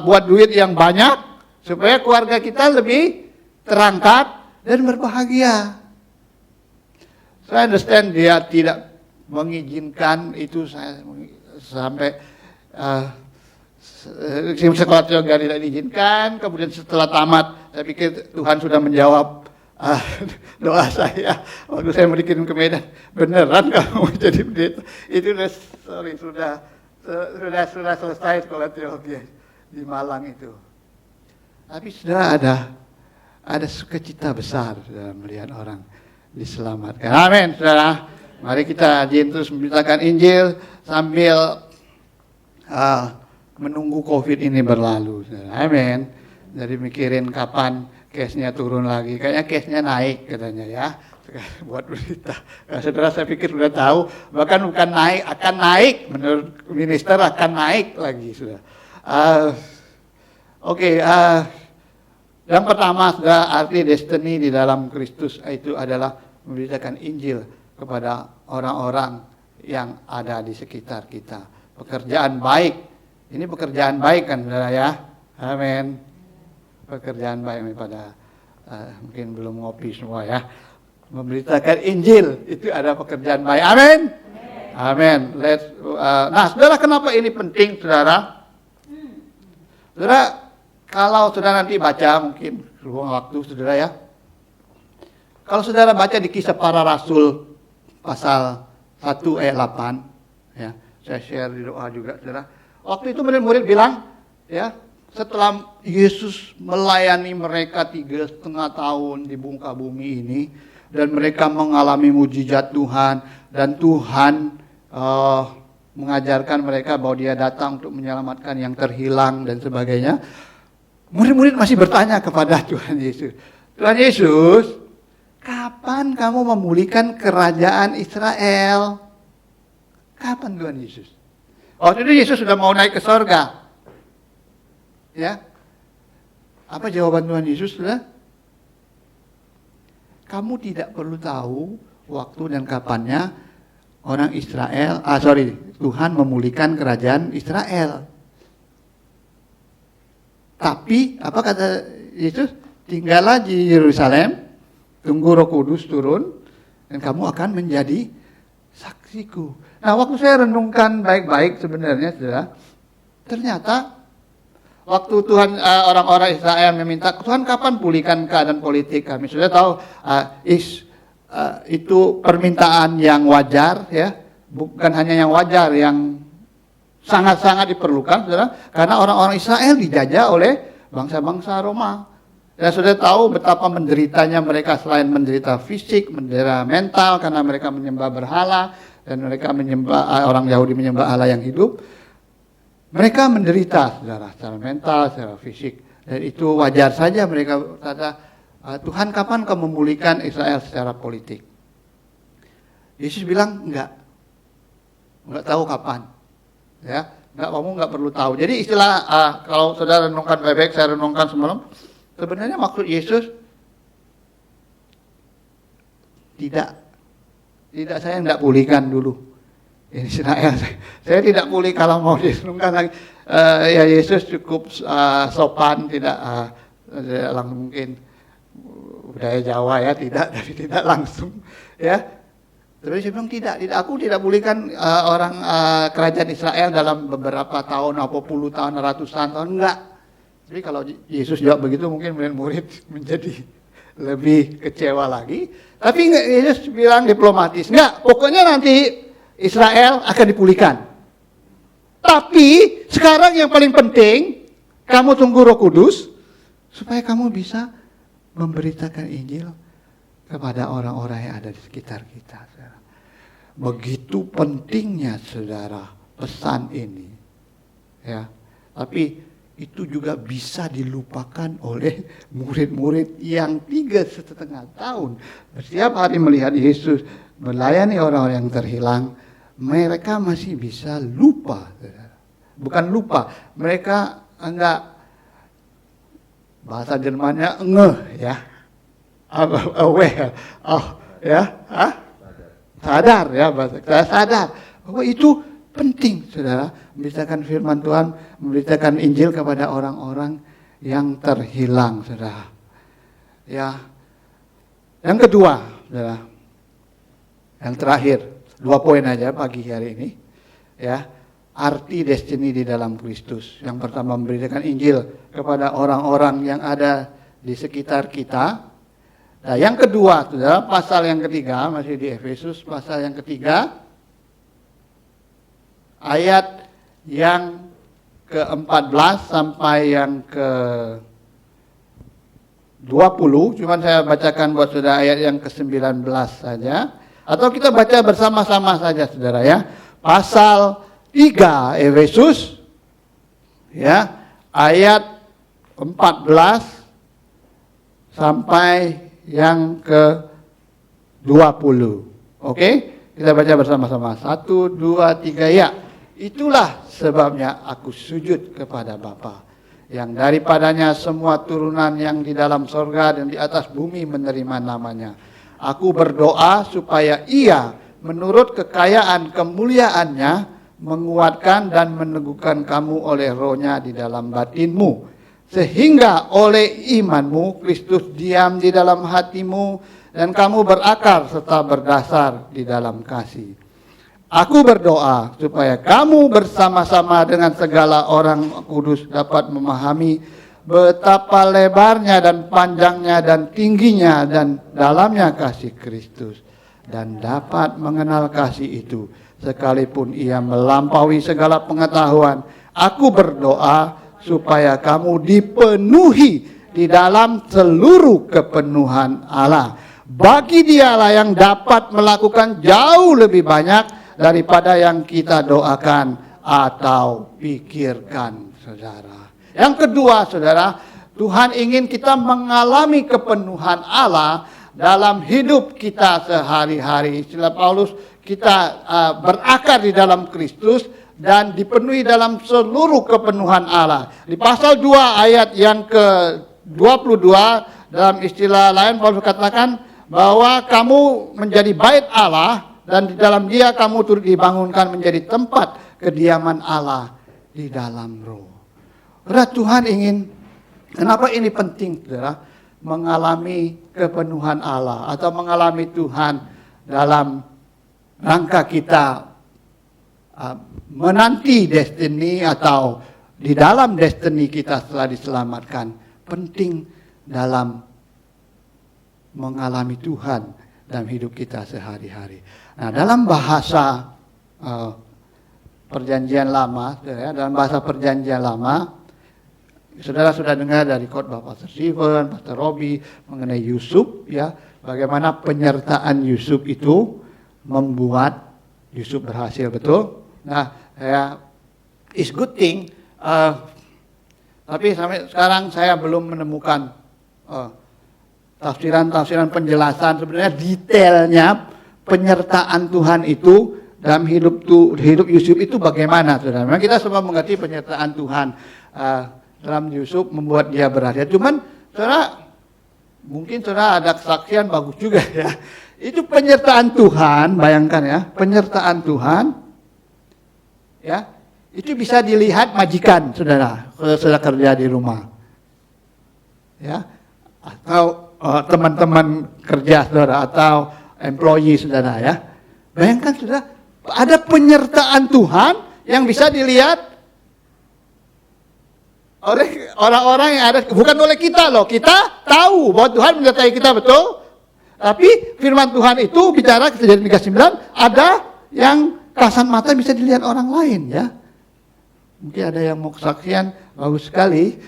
buat duit yang banyak, supaya keluarga kita lebih terangkat dan berbahagia. Saya understand dia tidak mengizinkan itu, saya sampai sekolah teologi tidak diizinkan. Kemudian setelah tamat, saya pikir Tuhan sudah menjawab doa saya waktu saya mau dikirim ke Medan. Beneran kamu jadi pendeta? Itu sudah selesai sekolah teologi di Malang itu. Tapi sudah ada sukacita besar dalam melihat orang diselamatkan. Amin, saudara. Mari kita rajin terus memberitakan Injil sambil menunggu COVID ini berlalu. Saudara. Amin. Jadi mikirin kapan case-nya turun lagi. Kayaknya case-nya naik katanya ya. Buat berita. Nah, saudara, saya pikir sudah tahu. Bahkan bukan naik, akan naik. Menurut minister akan naik lagi. Sudah. Yang pertama, sudah arti destiny di dalam Kristus itu adalah memberitakan Injil kepada orang-orang yang ada di sekitar kita. Pekerjaan baik. Ini pekerjaan baik kan, saudara ya? Amin. Pekerjaan baik pada mungkin belum ngopi semua ya. Memberitakan Injil itu ada pekerjaan baik. Amin. Amin. Nah, saudara, kenapa ini penting, saudara? Saudara, kalau saudara nanti baca, mungkin ruang waktu saudara ya. Kalau saudara baca di Kisah Para Rasul pasal 1 ayat 8, ya, saya share di doa juga saudara. Waktu itu murid-murid bilang, ya, setelah Yesus melayani mereka 3,5 tahun di muka bumi ini, dan mereka mengalami mujizat Tuhan, dan Tuhan mengajarkan mereka bahwa Dia datang untuk menyelamatkan yang terhilang dan sebagainya. Murid-murid masih bertanya kepada Tuhan Yesus, Tuhan Yesus, kapan kamu memulihkan kerajaan Israel? Kapan Tuhan Yesus? Waktu itu Yesus sudah mau naik ke sorga. Ya, apa jawaban Tuhan Yesus? Sudah? Kamu tidak perlu tahu waktu dan kapannya Tuhan memulihkan kerajaan Israel. Tapi apa kata Yesus? Tinggallah di Yerusalem, tunggu Roh Kudus turun, dan kamu akan menjadi saksiku. Nah, waktu saya renungkan baik-baik sebenarnya, saudara, ternyata waktu Tuhan orang-orang Israel meminta, Tuhan kapan pulihkan keadaan politik kami? Sudah tahu itu permintaan yang wajar, ya, bukan hanya yang wajar, yang sangat-sangat diperlukan, saudara, karena orang-orang Israel dijajah oleh bangsa-bangsa Roma. Dan sudah tahu betapa menderitanya mereka, selain menderita fisik, menderita mental, karena mereka menyembah berhala, dan mereka menyembah, orang Yahudi menyembah Allah yang hidup. Mereka menderita, saudara, secara mental, secara fisik. Dan itu wajar saja mereka berkata, Tuhan kapan kau memulihkan Israel secara politik? Yesus bilang, enggak. nggak tahu kapan, ya, kamu nggak perlu tahu. Jadi istilah kalau saudara renungkan baik-baik, saya renungkan semalam, sebenarnya maksud Yesus tidak saya tidak pulihkan dulu Israel. Saya tidak pulih kalau mau direnungkan lagi. Ya Yesus cukup sopan, tidak langsung mungkin budaya Jawa ya, tapi tidak langsung ya. Tapi saya bilang tidak, aku tidak pulihkan orang kerajaan Israel dalam beberapa tahun, apa puluh tahun, ratusan tahun, enggak. Jadi kalau Yesus jawab begitu mungkin murid menjadi lebih kecewa lagi. Tapi Yesus bilang diplomatis, enggak, pokoknya nanti Israel akan dipulihkan. Tapi sekarang yang paling penting, kamu tunggu Roh Kudus supaya kamu bisa memberitakan Injil kepada orang-orang yang ada di sekitar kita. Saudara. Begitu pentingnya saudara pesan ini. Ya. Tapi itu juga bisa dilupakan oleh murid-murid yang 3,5 tahun. Setiap hari melihat Yesus melayani orang-orang yang terhilang, mereka masih bisa lupa. Bukan lupa, mereka enggak, bahasa Jermannya ngeh ya. Aware. Sadar ya, bahasa saya sadar bahwa itu penting saudara, memberitakan firman Tuhan, memberitakan Injil kepada orang-orang yang terhilang saudara. Ya. Yang kedua, saudara. Yang terakhir, 2 poin aja pagi hari ini. Ya. Arti destiny di dalam Kristus. Yang pertama memberitakan Injil kepada orang-orang yang ada di sekitar kita. Nah, yang kedua, saudara, pasal yang ketiga, masih di Efesus, pasal yang ketiga, ayat yang ke-14 sampai yang ke-20, cuman saya bacakan buat saudara ayat yang ke-19 saja, atau kita baca bersama-sama saja saudara ya. Pasal 3 Efesus, ya, ayat 14 sampai yang ke-20. Oke? Kita baca bersama-sama. 1, 2, 3, ya. Itulah sebabnya aku sujud kepada Bapa, yang daripadanya semua turunan yang di dalam sorga dan di atas bumi menerima namanya. Aku berdoa supaya Ia menurut kekayaan kemuliaannya menguatkan dan meneguhkan kamu oleh Roh-Nya di dalam batinmu, sehingga oleh imanmu Kristus diam di dalam hatimu dan kamu berakar serta berdasar di dalam kasih. Aku berdoa supaya kamu bersama-sama dengan segala orang kudus dapat memahami betapa lebarnya dan panjangnya dan tingginya dan dalamnya kasih Kristus, dan dapat mengenal kasih itu sekalipun ia melampaui segala pengetahuan. Aku berdoa supaya kamu dipenuhi di dalam seluruh kepenuhan Allah. Bagi Dialah yang dapat melakukan jauh lebih banyak daripada yang kita doakan atau pikirkan, saudara. Yang kedua, saudara, Tuhan ingin kita mengalami kepenuhan Allah dalam hidup kita sehari-hari. Istilah Paulus, kita berakar di dalam Kristus dan dipenuhi dalam seluruh kepenuhan Allah. Di pasal 2 ayat yang ke-22, dalam istilah lain Paulus katakan bahwa kamu menjadi bait Allah, dan di dalam Dia kamu turut dibangunkan menjadi tempat kediaman Allah di dalam Roh. Saudara, Tuhan ingin, kenapa ini penting, saudara, mengalami kepenuhan Allah atau mengalami Tuhan dalam rangka kita menanti destiny atau di dalam destiny kita setelah diselamatkan. Penting dalam mengalami Tuhan dalam hidup kita sehari-hari. Nah, dalam bahasa Perjanjian Lama, ya, dalam bahasa Perjanjian Lama, saudara sudah dengar dari khotbah Pastor Steven, Pastor Robi mengenai Yusuf, ya, bagaimana penyertaan Yusuf itu membuat Yusuf berhasil, betul? Nah, ya, it's good thing, tapi sampai sekarang saya belum menemukan tafsiran penjelasan sebenarnya detailnya penyertaan Tuhan itu dalam hidup Yusuf itu bagaimana, saudara? Memang kita semua mengerti penyertaan Tuhan dalam Yusuf membuat dia berhasil. Cuman, saudara, mungkin saudara ada kesaksian bagus juga ya. Itu penyertaan Tuhan, bayangkan ya, penyertaan Tuhan, ya, itu bisa dilihat majikan, saudara, kalau saudara kerja di rumah, ya, atau teman-teman kerja saudara, atau employee saudara ya. Bayangkan saudara, ada penyertaan Tuhan yang bisa dilihat oleh orang-orang yang ada, bukan oleh kita loh. Kita tahu bahwa Tuhan menyertai kita, betul. Tapi firman Tuhan itu bicara Kejadian 39, ada yang kasat mata bisa dilihat orang lain ya. Mungkin ada yang mau kesaksian, bagus sekali.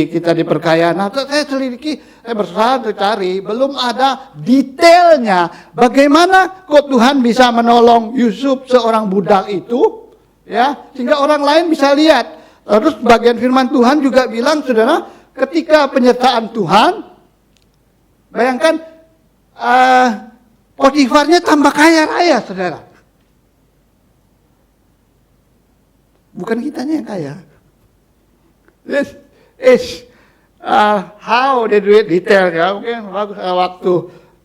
Kita diperkaya. Nah, saya selidiki, saya berusaha untuk cari, belum ada detailnya. Bagaimana kok Tuhan bisa menolong Yusuf seorang budak itu, ya, sehingga orang lain bisa lihat. Terus bagian firman Tuhan juga bilang, saudara, ketika penyertaan Tuhan, bayangkan Potifarnya tambah kaya raya, saudara. Bukan kitanya yang kaya. This is how they do it detailnya. Mungkin bagus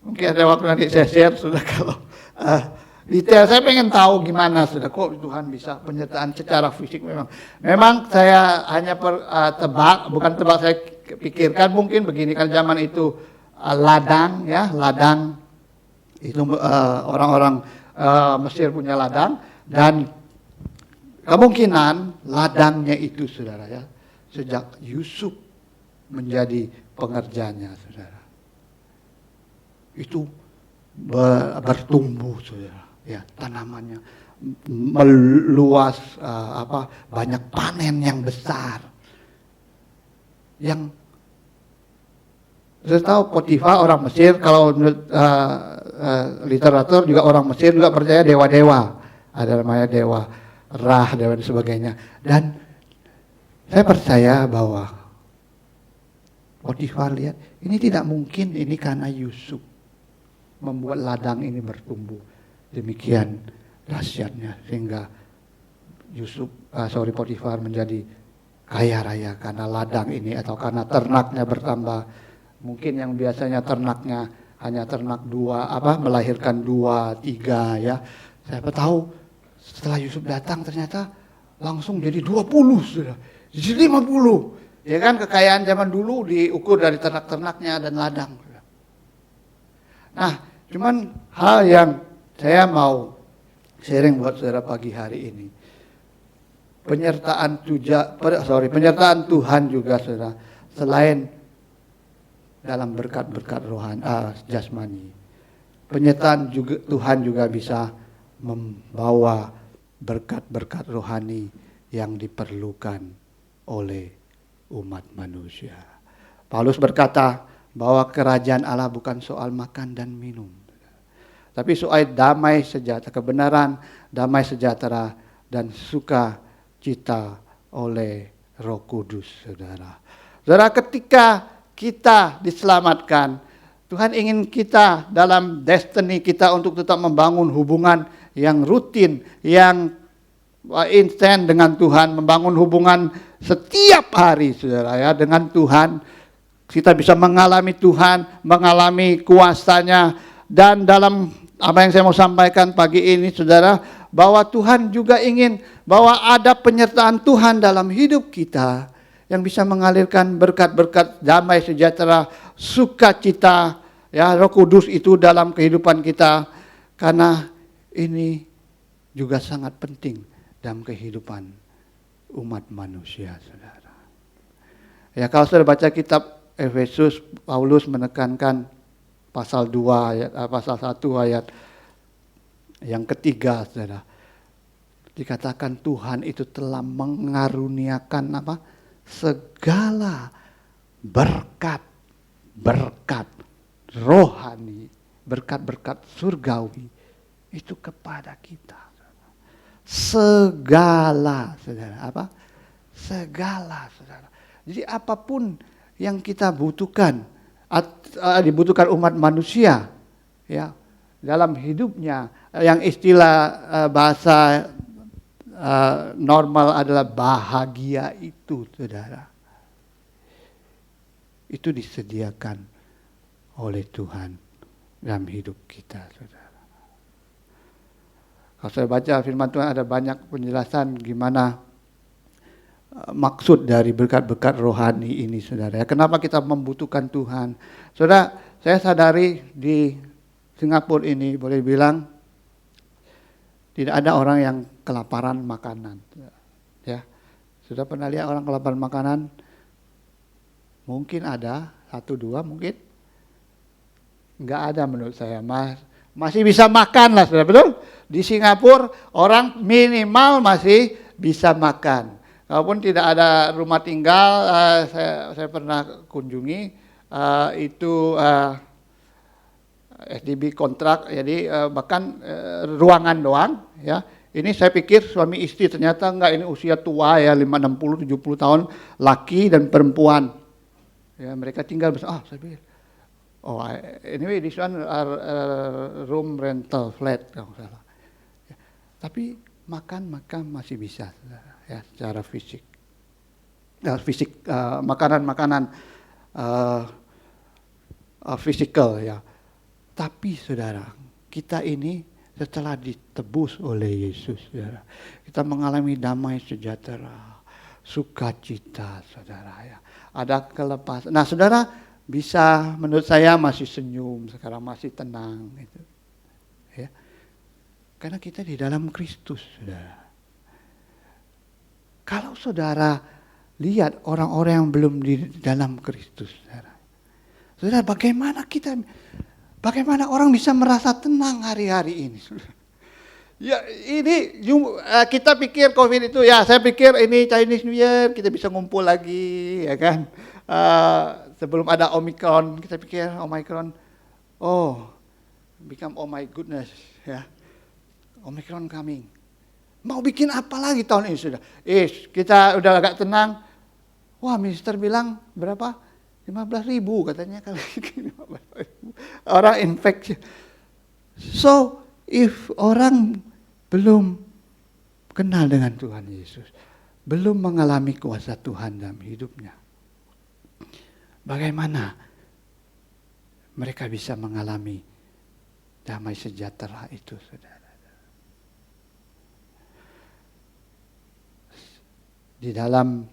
mungkin ada waktu nanti saya share, sudah kalau detail. Saya pengen tahu gimana, sudah kok Tuhan bisa penyertaan secara fisik. Memang saya hanya bukan tebak, saya pikirkan mungkin begini, kan zaman itu ladang ya, ladang itu orang-orang Mesir punya ladang, dan kemungkinan ladangnya itu, saudara ya, sejak Yusuf menjadi pengerjanya, saudara, itu bertumbuh, saudara ya, tanamannya meluas, banyak panen yang besar. Yang saya tahu Potifar orang Mesir, kalau literatur juga orang Mesir juga percaya dewa-dewa, ada namanya dewa Ra, dewa dan sebagainya. Dan saya percaya bahwa Potifar lihat, ini tidak mungkin ini karena Yusuf membuat ladang ini bertumbuh demikian dahsyatnya sehingga Potifar menjadi kaya raya karena ladang ini atau karena ternaknya bertambah. Mungkin yang biasanya ternaknya hanya ternak melahirkan 2, 3 ya. Saya tahu setelah Yusuf datang ternyata langsung jadi 20 sudah. Jadi 50. Ya kan, kekayaan zaman dulu diukur dari ternak-ternaknya dan ladang. Nah, cuman hal yang saya mau sharing buat saudara pagi hari ini. Penyertaan Tuhan juga, saudara, selain dalam berkat-berkat rohani, jasmani, penyertaan Tuhan juga bisa membawa berkat-berkat rohani yang diperlukan oleh umat manusia. Paulus berkata bahwa kerajaan Allah bukan soal makan dan minum, tapi soal damai sejahtera, kebenaran, damai sejahtera, dan sukacita oleh Roh Kudus, saudara. Saudara, ketika kita diselamatkan, Tuhan ingin kita dalam destiny kita untuk tetap membangun hubungan yang rutin, yang instan dengan Tuhan, membangun hubungan setiap hari, saudara ya, dengan Tuhan. Kita bisa mengalami Tuhan, mengalami kuasanya, dan dalam apa yang saya mau sampaikan pagi ini, saudara, bahwa Tuhan juga ingin bahwa ada penyertaan Tuhan dalam hidup kita yang bisa mengalirkan berkat-berkat damai sejahtera, sukacita, ya, Roh Kudus itu dalam kehidupan kita, karena ini juga sangat penting dalam kehidupan umat manusia, saudara. Ya, kalau saudara baca kitab Efesus, Paulus menekankan pasal 1 ayat yang ketiga, saudara. Dikatakan Tuhan itu telah mengaruniakan segala berkat rohani, berkat-berkat surgawi itu kepada kita. Segala, saudara, segala, saudara. Jadi apapun yang kita butuhkan, dibutuhkan umat manusia, ya, dalam hidupnya, yang istilah bahasa normal adalah bahagia itu, saudara. Itu disediakan oleh Tuhan dalam hidup kita, saudara. Kalau saya baca firman Tuhan ada banyak penjelasan gimana maksud dari berkat-berkat rohani ini, saudara. Kenapa kita membutuhkan Tuhan? Saudara, saya sadari di Singapura ini boleh bilang tidak ada orang yang kelaparan makanan. Ya, sudah pernah lihat orang kelaparan makanan? Mungkin ada, 1-2 mungkin. Enggak ada menurut saya. Masih bisa makan lah, sudah betul? Di Singapura orang minimal masih bisa makan. Walaupun tidak ada rumah tinggal, saya pernah kunjungi itu SDB kontrak, jadi bahkan ruangan doang, ya. Ini saya pikir suami istri, ternyata enggak, ini usia tua ya, 60, 70 tahun, laki dan perempuan. Ya, mereka tinggal bersama. Saya pikir, anyway this one are room rental flat kalau salah. Ya, tapi makan masih bisa, ya, secara fisik. Makanan physical, ya. Tapi saudara, kita ini setelah ditebus oleh Yesus, saudara, kita mengalami damai sejahtera, sukacita, saudara, ya. Ada kelepasan. Nah, saudara bisa, menurut saya masih senyum sekarang, masih tenang, gitu. Ya. Karena kita di dalam Kristus, saudara. Kalau saudara lihat orang-orang yang belum di dalam Kristus, saudara, bagaimana orang bisa merasa tenang hari-hari ini? Ya, ini kita pikir COVID itu, ya saya pikir ini Chinese New Year, kita bisa ngumpul lagi, ya kan? Sebelum ada Omicron, kita pikir Omicron, become oh my goodness, ya. Omicron coming. Mau bikin apa lagi tahun ini sudah? Kita udah agak tenang. Wah, minister bilang berapa? 15.000 katanya kali ini. 15.000 orang infeksi. So, if orang belum kenal dengan Tuhan Yesus, belum mengalami kuasa Tuhan dalam hidupnya, bagaimana mereka bisa mengalami damai sejahtera itu, saudara? Di dalam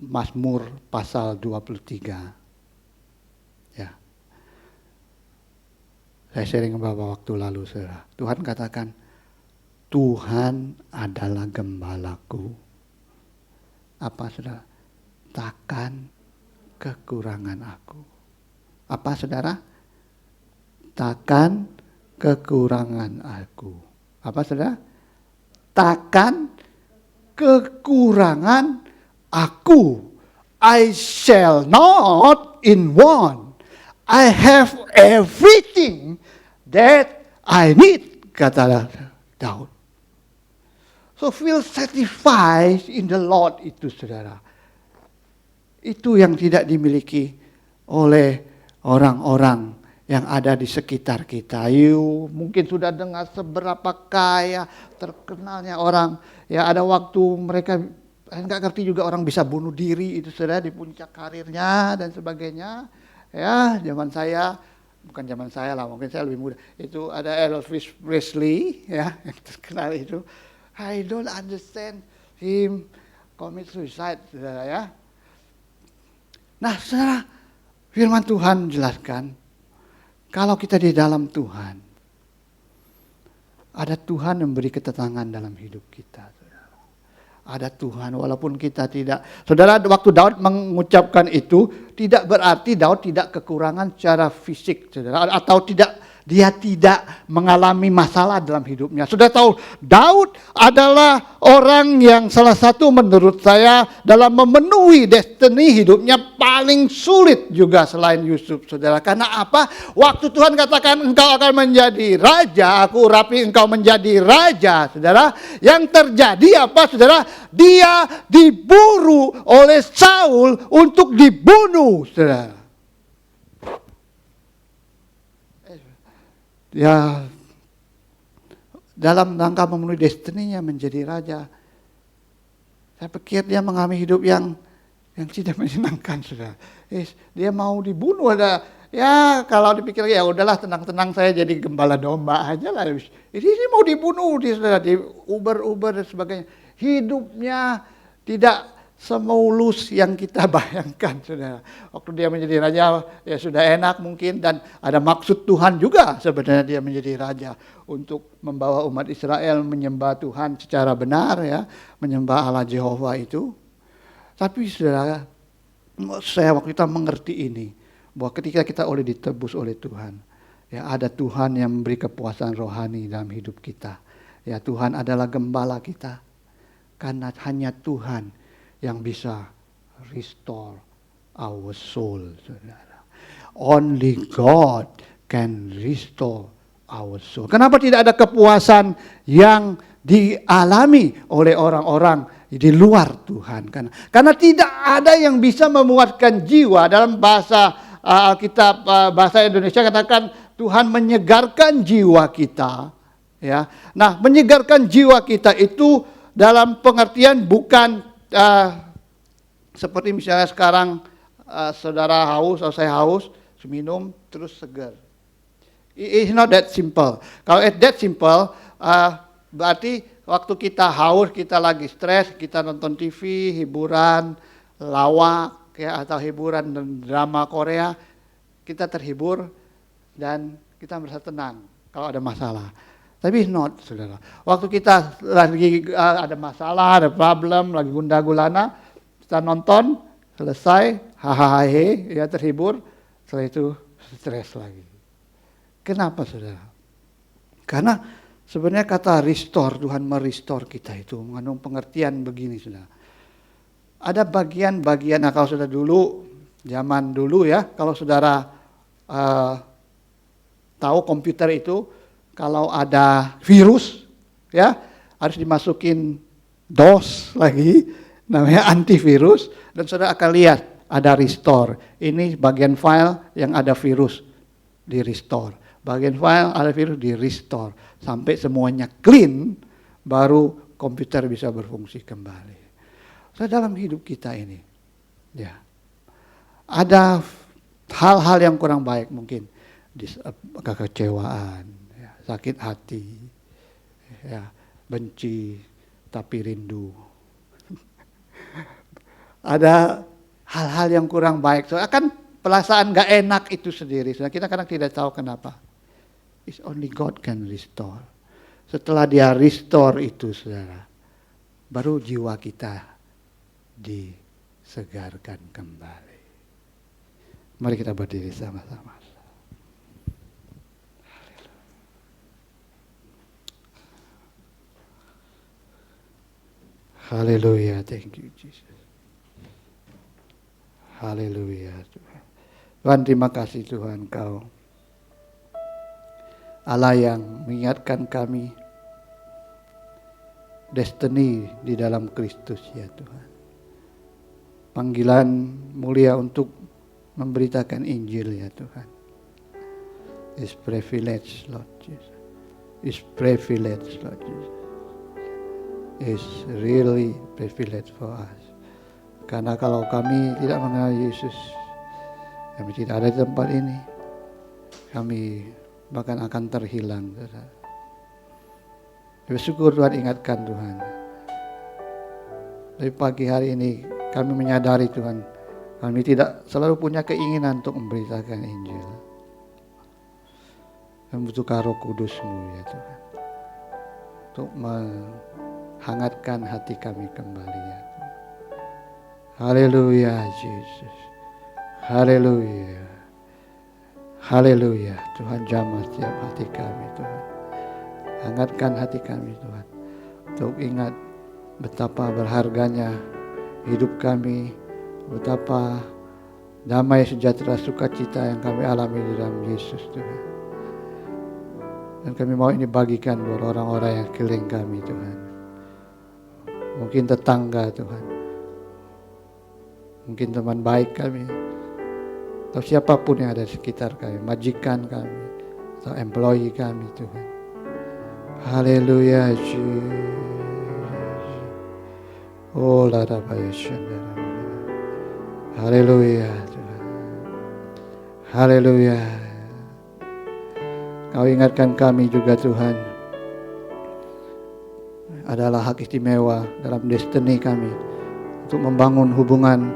Mazmur pasal 23. Ya. Saya sharing beberapa waktu lalu, saudara. Tuhan katakan, Tuhan adalah gembalaku. Apa, saudara? Takkan kekurangan aku. Apa, saudara? Takkan kekurangan aku. Apa, saudara? Takkan kekurangan aku. I shall not in want. I have everything that I need, kata Daud. So feel satisfied in the Lord itu, saudara. Itu yang tidak dimiliki oleh orang-orang yang ada di sekitar kita. Mungkin sudah dengar seberapa kaya, terkenalnya orang. Ya, ada waktu mereka nggak ngerti juga orang bisa bunuh diri itu, saudara, di puncak karirnya dan sebagainya. Ya, bukan zaman saya lah, mungkin saya lebih muda. Itu ada Elvis Presley, ya, yang terkenal itu. I don't understand him commit suicide, saudara, ya. Nah, saudara, firman Tuhan jelaskan, kalau kita di dalam Tuhan, ada Tuhan yang memberi ketenangan dalam hidup kita. Ada Tuhan, walaupun kita tidak. Saudara, waktu Daud mengucapkan itu, tidak berarti Daud tidak kekurangan secara fisik, saudara, atau dia tidak mengalami masalah dalam hidupnya. Sudah tahu, Daud adalah orang yang salah satu menurut saya dalam memenuhi destiny hidupnya paling sulit juga selain Yusuf, saudara. Karena apa? Waktu Tuhan katakan engkau akan menjadi raja, aku urapi engkau menjadi raja, saudara. Yang terjadi apa, saudara? Dia diburu oleh Saul untuk dibunuh, saudara. ya dalam rangka memenuhi destininya menjadi raja. Saya pikir dia mengalami hidup yang tidak menyenangkan, saudara. Dia mau dibunuh, ada ya kalau dipikir ya udahlah tenang-tenang saya jadi gembala domba aja lah. Ini mau dibunuh, saudara, di uber dan sebagainya. Hidupnya tidak semulus yang kita bayangkan, saudara. Waktu dia menjadi raja ya sudah enak mungkin, dan ada maksud Tuhan juga sebenarnya dia menjadi raja untuk membawa umat Israel menyembah Tuhan secara benar, ya, menyembah Allah Jehovah itu. Tapi saudara, saya waktu kita mengerti ini, bahwa ketika kita ditebus oleh Tuhan, ya ada Tuhan yang memberi kepuasan rohani dalam hidup kita. Ya, Tuhan adalah gembala kita, karena hanya Tuhan yang bisa restore our soul, saudara. Only God can restore our soul. Kenapa tidak ada kepuasan yang dialami oleh orang-orang di luar Tuhan? Karena tidak ada yang bisa memuaskan jiwa. Dalam bahasa Alkitab, bahasa Indonesia katakan Tuhan menyegarkan jiwa kita. Ya, nah menyegarkan jiwa kita itu dalam pengertian bukan seperti misalnya sekarang saudara haus atau saya haus, minum terus segar. It's not that simple. Kalau that simple, berarti waktu kita haus, kita lagi stres, kita nonton TV, hiburan, lawak, ya, atau hiburan dan drama Korea, kita terhibur dan kita merasa tenang kalau ada masalah. Tapi not, saudara. Waktu kita lagi ada masalah, ada problem, lagi gundah gulana, kita nonton, selesai, hahaha, ya terhibur, setelah itu stres lagi. Kenapa, saudara? Karena sebenarnya kata restore, Tuhan merestore kita itu mengandung pengertian begini, saudara. Ada bagian-bagian, nah kalau sudah dulu, zaman dulu ya, kalau saudara tahu komputer itu, kalau ada virus, ya harus dimasukin DOS lagi, namanya antivirus, dan saudara akan lihat ada restore. Ini bagian file yang ada virus, di restore. Bagian file ada virus, di restore. Sampai semuanya clean, baru komputer bisa berfungsi kembali. So, dalam hidup kita ini, ya ada hal-hal yang kurang baik mungkin, kekecewaan, sakit hati, ya, benci tapi rindu. Ada hal-hal yang kurang baik. So, akan perasaan gak enak itu sendiri. So, kita kadang tidak tahu kenapa. It's only God can restore. Setelah dia restore itu, saudara, baru jiwa kita disegarkan kembali. Mari kita berdiri sama-sama. Haleluya, thank you Jesus. Haleluya Tuhan. Tuhan, terima kasih Tuhan, Kau Allah yang mengingatkan kami destiny di dalam Kristus, ya Tuhan. Panggilan mulia untuk memberitakan Injil, ya Tuhan. It's privilege, Lord Jesus. It's privilege, Lord Jesus. Is really privilege for us. Karena kalau kami tidak mengenal Yesus, kami tidak ada di tempat ini, kami bahkan akan terhilang. Bersyukur Tuhan, ingatkan Tuhan. Dari pagi hari ini kami menyadari Tuhan, kami tidak selalu punya keinginan untuk memberitakan Injil. Kami membutuhkan Roh Kudus-Mu, ya Tuhan, untuk hangatkan hati kami kembali, ya Tuhan. Haleluya Yesus. Haleluya. Haleluya. Tuhan, jamah setiap hati kami, Tuhan. Hangatkan hati kami, Tuhan, untuk ingat betapa berharganya hidup kami, betapa damai, sejahtera, sukacita yang kami alami di dalam Yesus, Tuhan. Dan kami mau ini bagikan buat orang-orang yang sekeliling kami, Tuhan. Mungkin tetangga, Tuhan. Mungkin teman baik kami. Atau siapapun yang ada di sekitar kami. Majikan kami. atau employee kami Tuhan. Haleluya Jesus. Oh haleluya Tuhan. Haleluya. Kau ingatkan kami juga Tuhan, adalah hak istimewa dalam destiny kami untuk membangun hubungan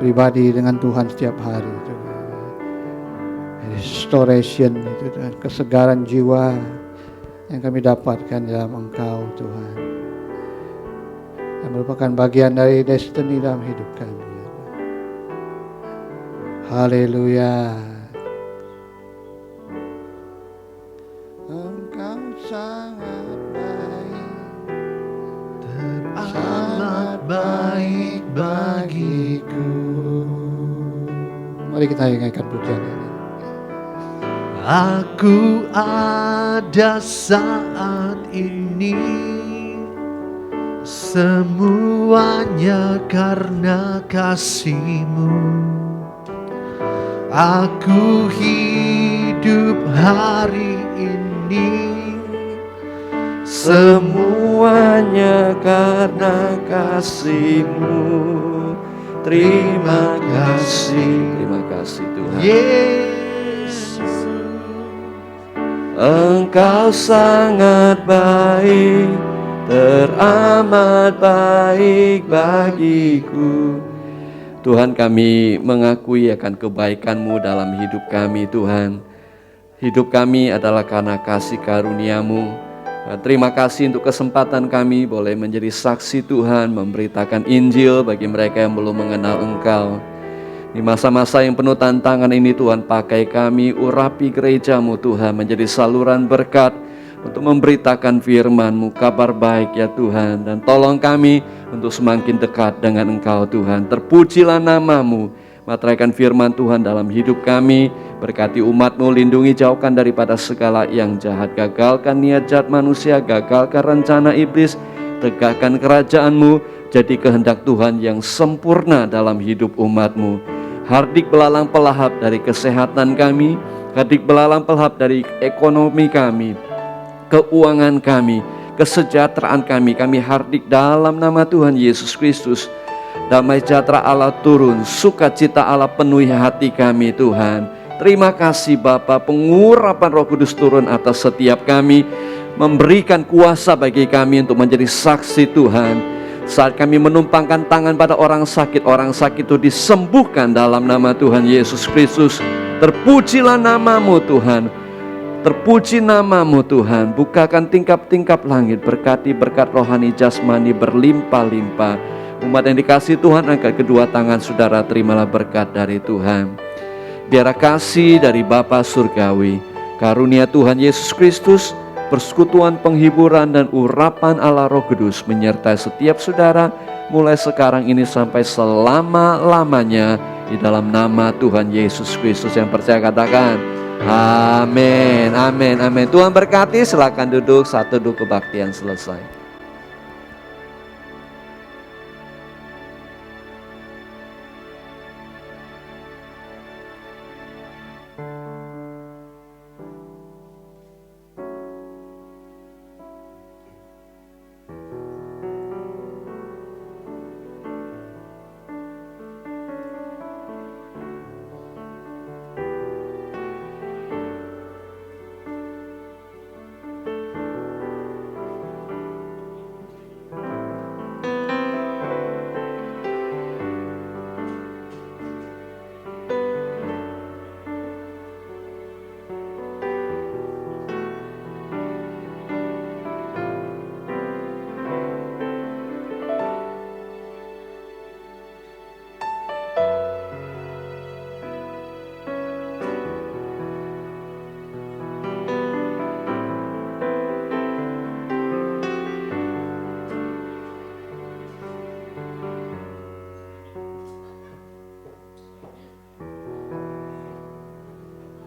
pribadi dengan Tuhan setiap hari Tuhan. Restoration itu Tuhan, kesegaran jiwa yang kami dapatkan dalam Engkau Tuhan, yang merupakan bagian dari destiny dalam hidup kami. Haleluya. Engkau sangat baik, Teramat baik bagiku. Mari kita ingatkan pujian ini. Aku ada saat ini, semuanya karena kasih-Mu. Aku hidup hari ini, semuanya karena kasih-Mu. Terima kasih Tuhan. Yesus. Engkau sangat baik, teramat baik bagiku. Tuhan, kami mengakui akan kebaikan-Mu dalam hidup kami Tuhan. Hidup kami adalah karena kasih karunia-Mu. Terima kasih untuk kesempatan kami boleh menjadi saksi Tuhan, memberitakan Injil bagi mereka yang belum mengenal Engkau. Di masa-masa yang penuh tantangan ini Tuhan, pakai kami, urapi gereja-Mu Tuhan, menjadi saluran berkat untuk memberitakan firman-Mu, kabar baik ya Tuhan. Dan tolong kami untuk semakin dekat dengan Engkau Tuhan. Terpujilah nama-Mu, materaikan firman Tuhan dalam hidup kami. Berkati umat-Mu, lindungi, jauhkan daripada segala yang jahat. Gagalkan niat jahat manusia, gagalkan rencana iblis. Tegakkan kerajaan-Mu, jadi kehendak Tuhan yang sempurna dalam hidup umat-Mu. Hardik belalang pelahap dari kesehatan kami, hardik belalang pelahap dari ekonomi kami, keuangan kami, kesejahteraan kami hardik dalam nama Tuhan Yesus Kristus. Damai sejahtera Allah turun, sukacita Allah penuhi hati kami Tuhan. Terima kasih Bapa, pengurapan Roh Kudus turun atas setiap kami, memberikan kuasa bagi kami untuk menjadi saksi Tuhan. Saat kami menumpangkan tangan pada orang sakit itu disembuhkan dalam nama Tuhan Yesus Kristus. Terpujilah nama-Mu Tuhan. Terpuji nama-Mu Tuhan. Bukakan tingkap-tingkap langit, berkati berkat rohani jasmani berlimpah-limpah. Umat yang dikasih Tuhan, angkat kedua tangan saudara, terimalah berkat dari Tuhan. Biarlah kasih dari Bapa Surgawi, karunia Tuhan Yesus Kristus, persekutuan penghiburan dan urapan Allah Roh Kudus menyertai setiap saudara mulai sekarang ini sampai selama-lamanya, di dalam nama Tuhan Yesus Kristus. Yang percaya katakan amin, amin, amin. Tuhan berkati, silakan duduk, satu duduk kebaktian selesai.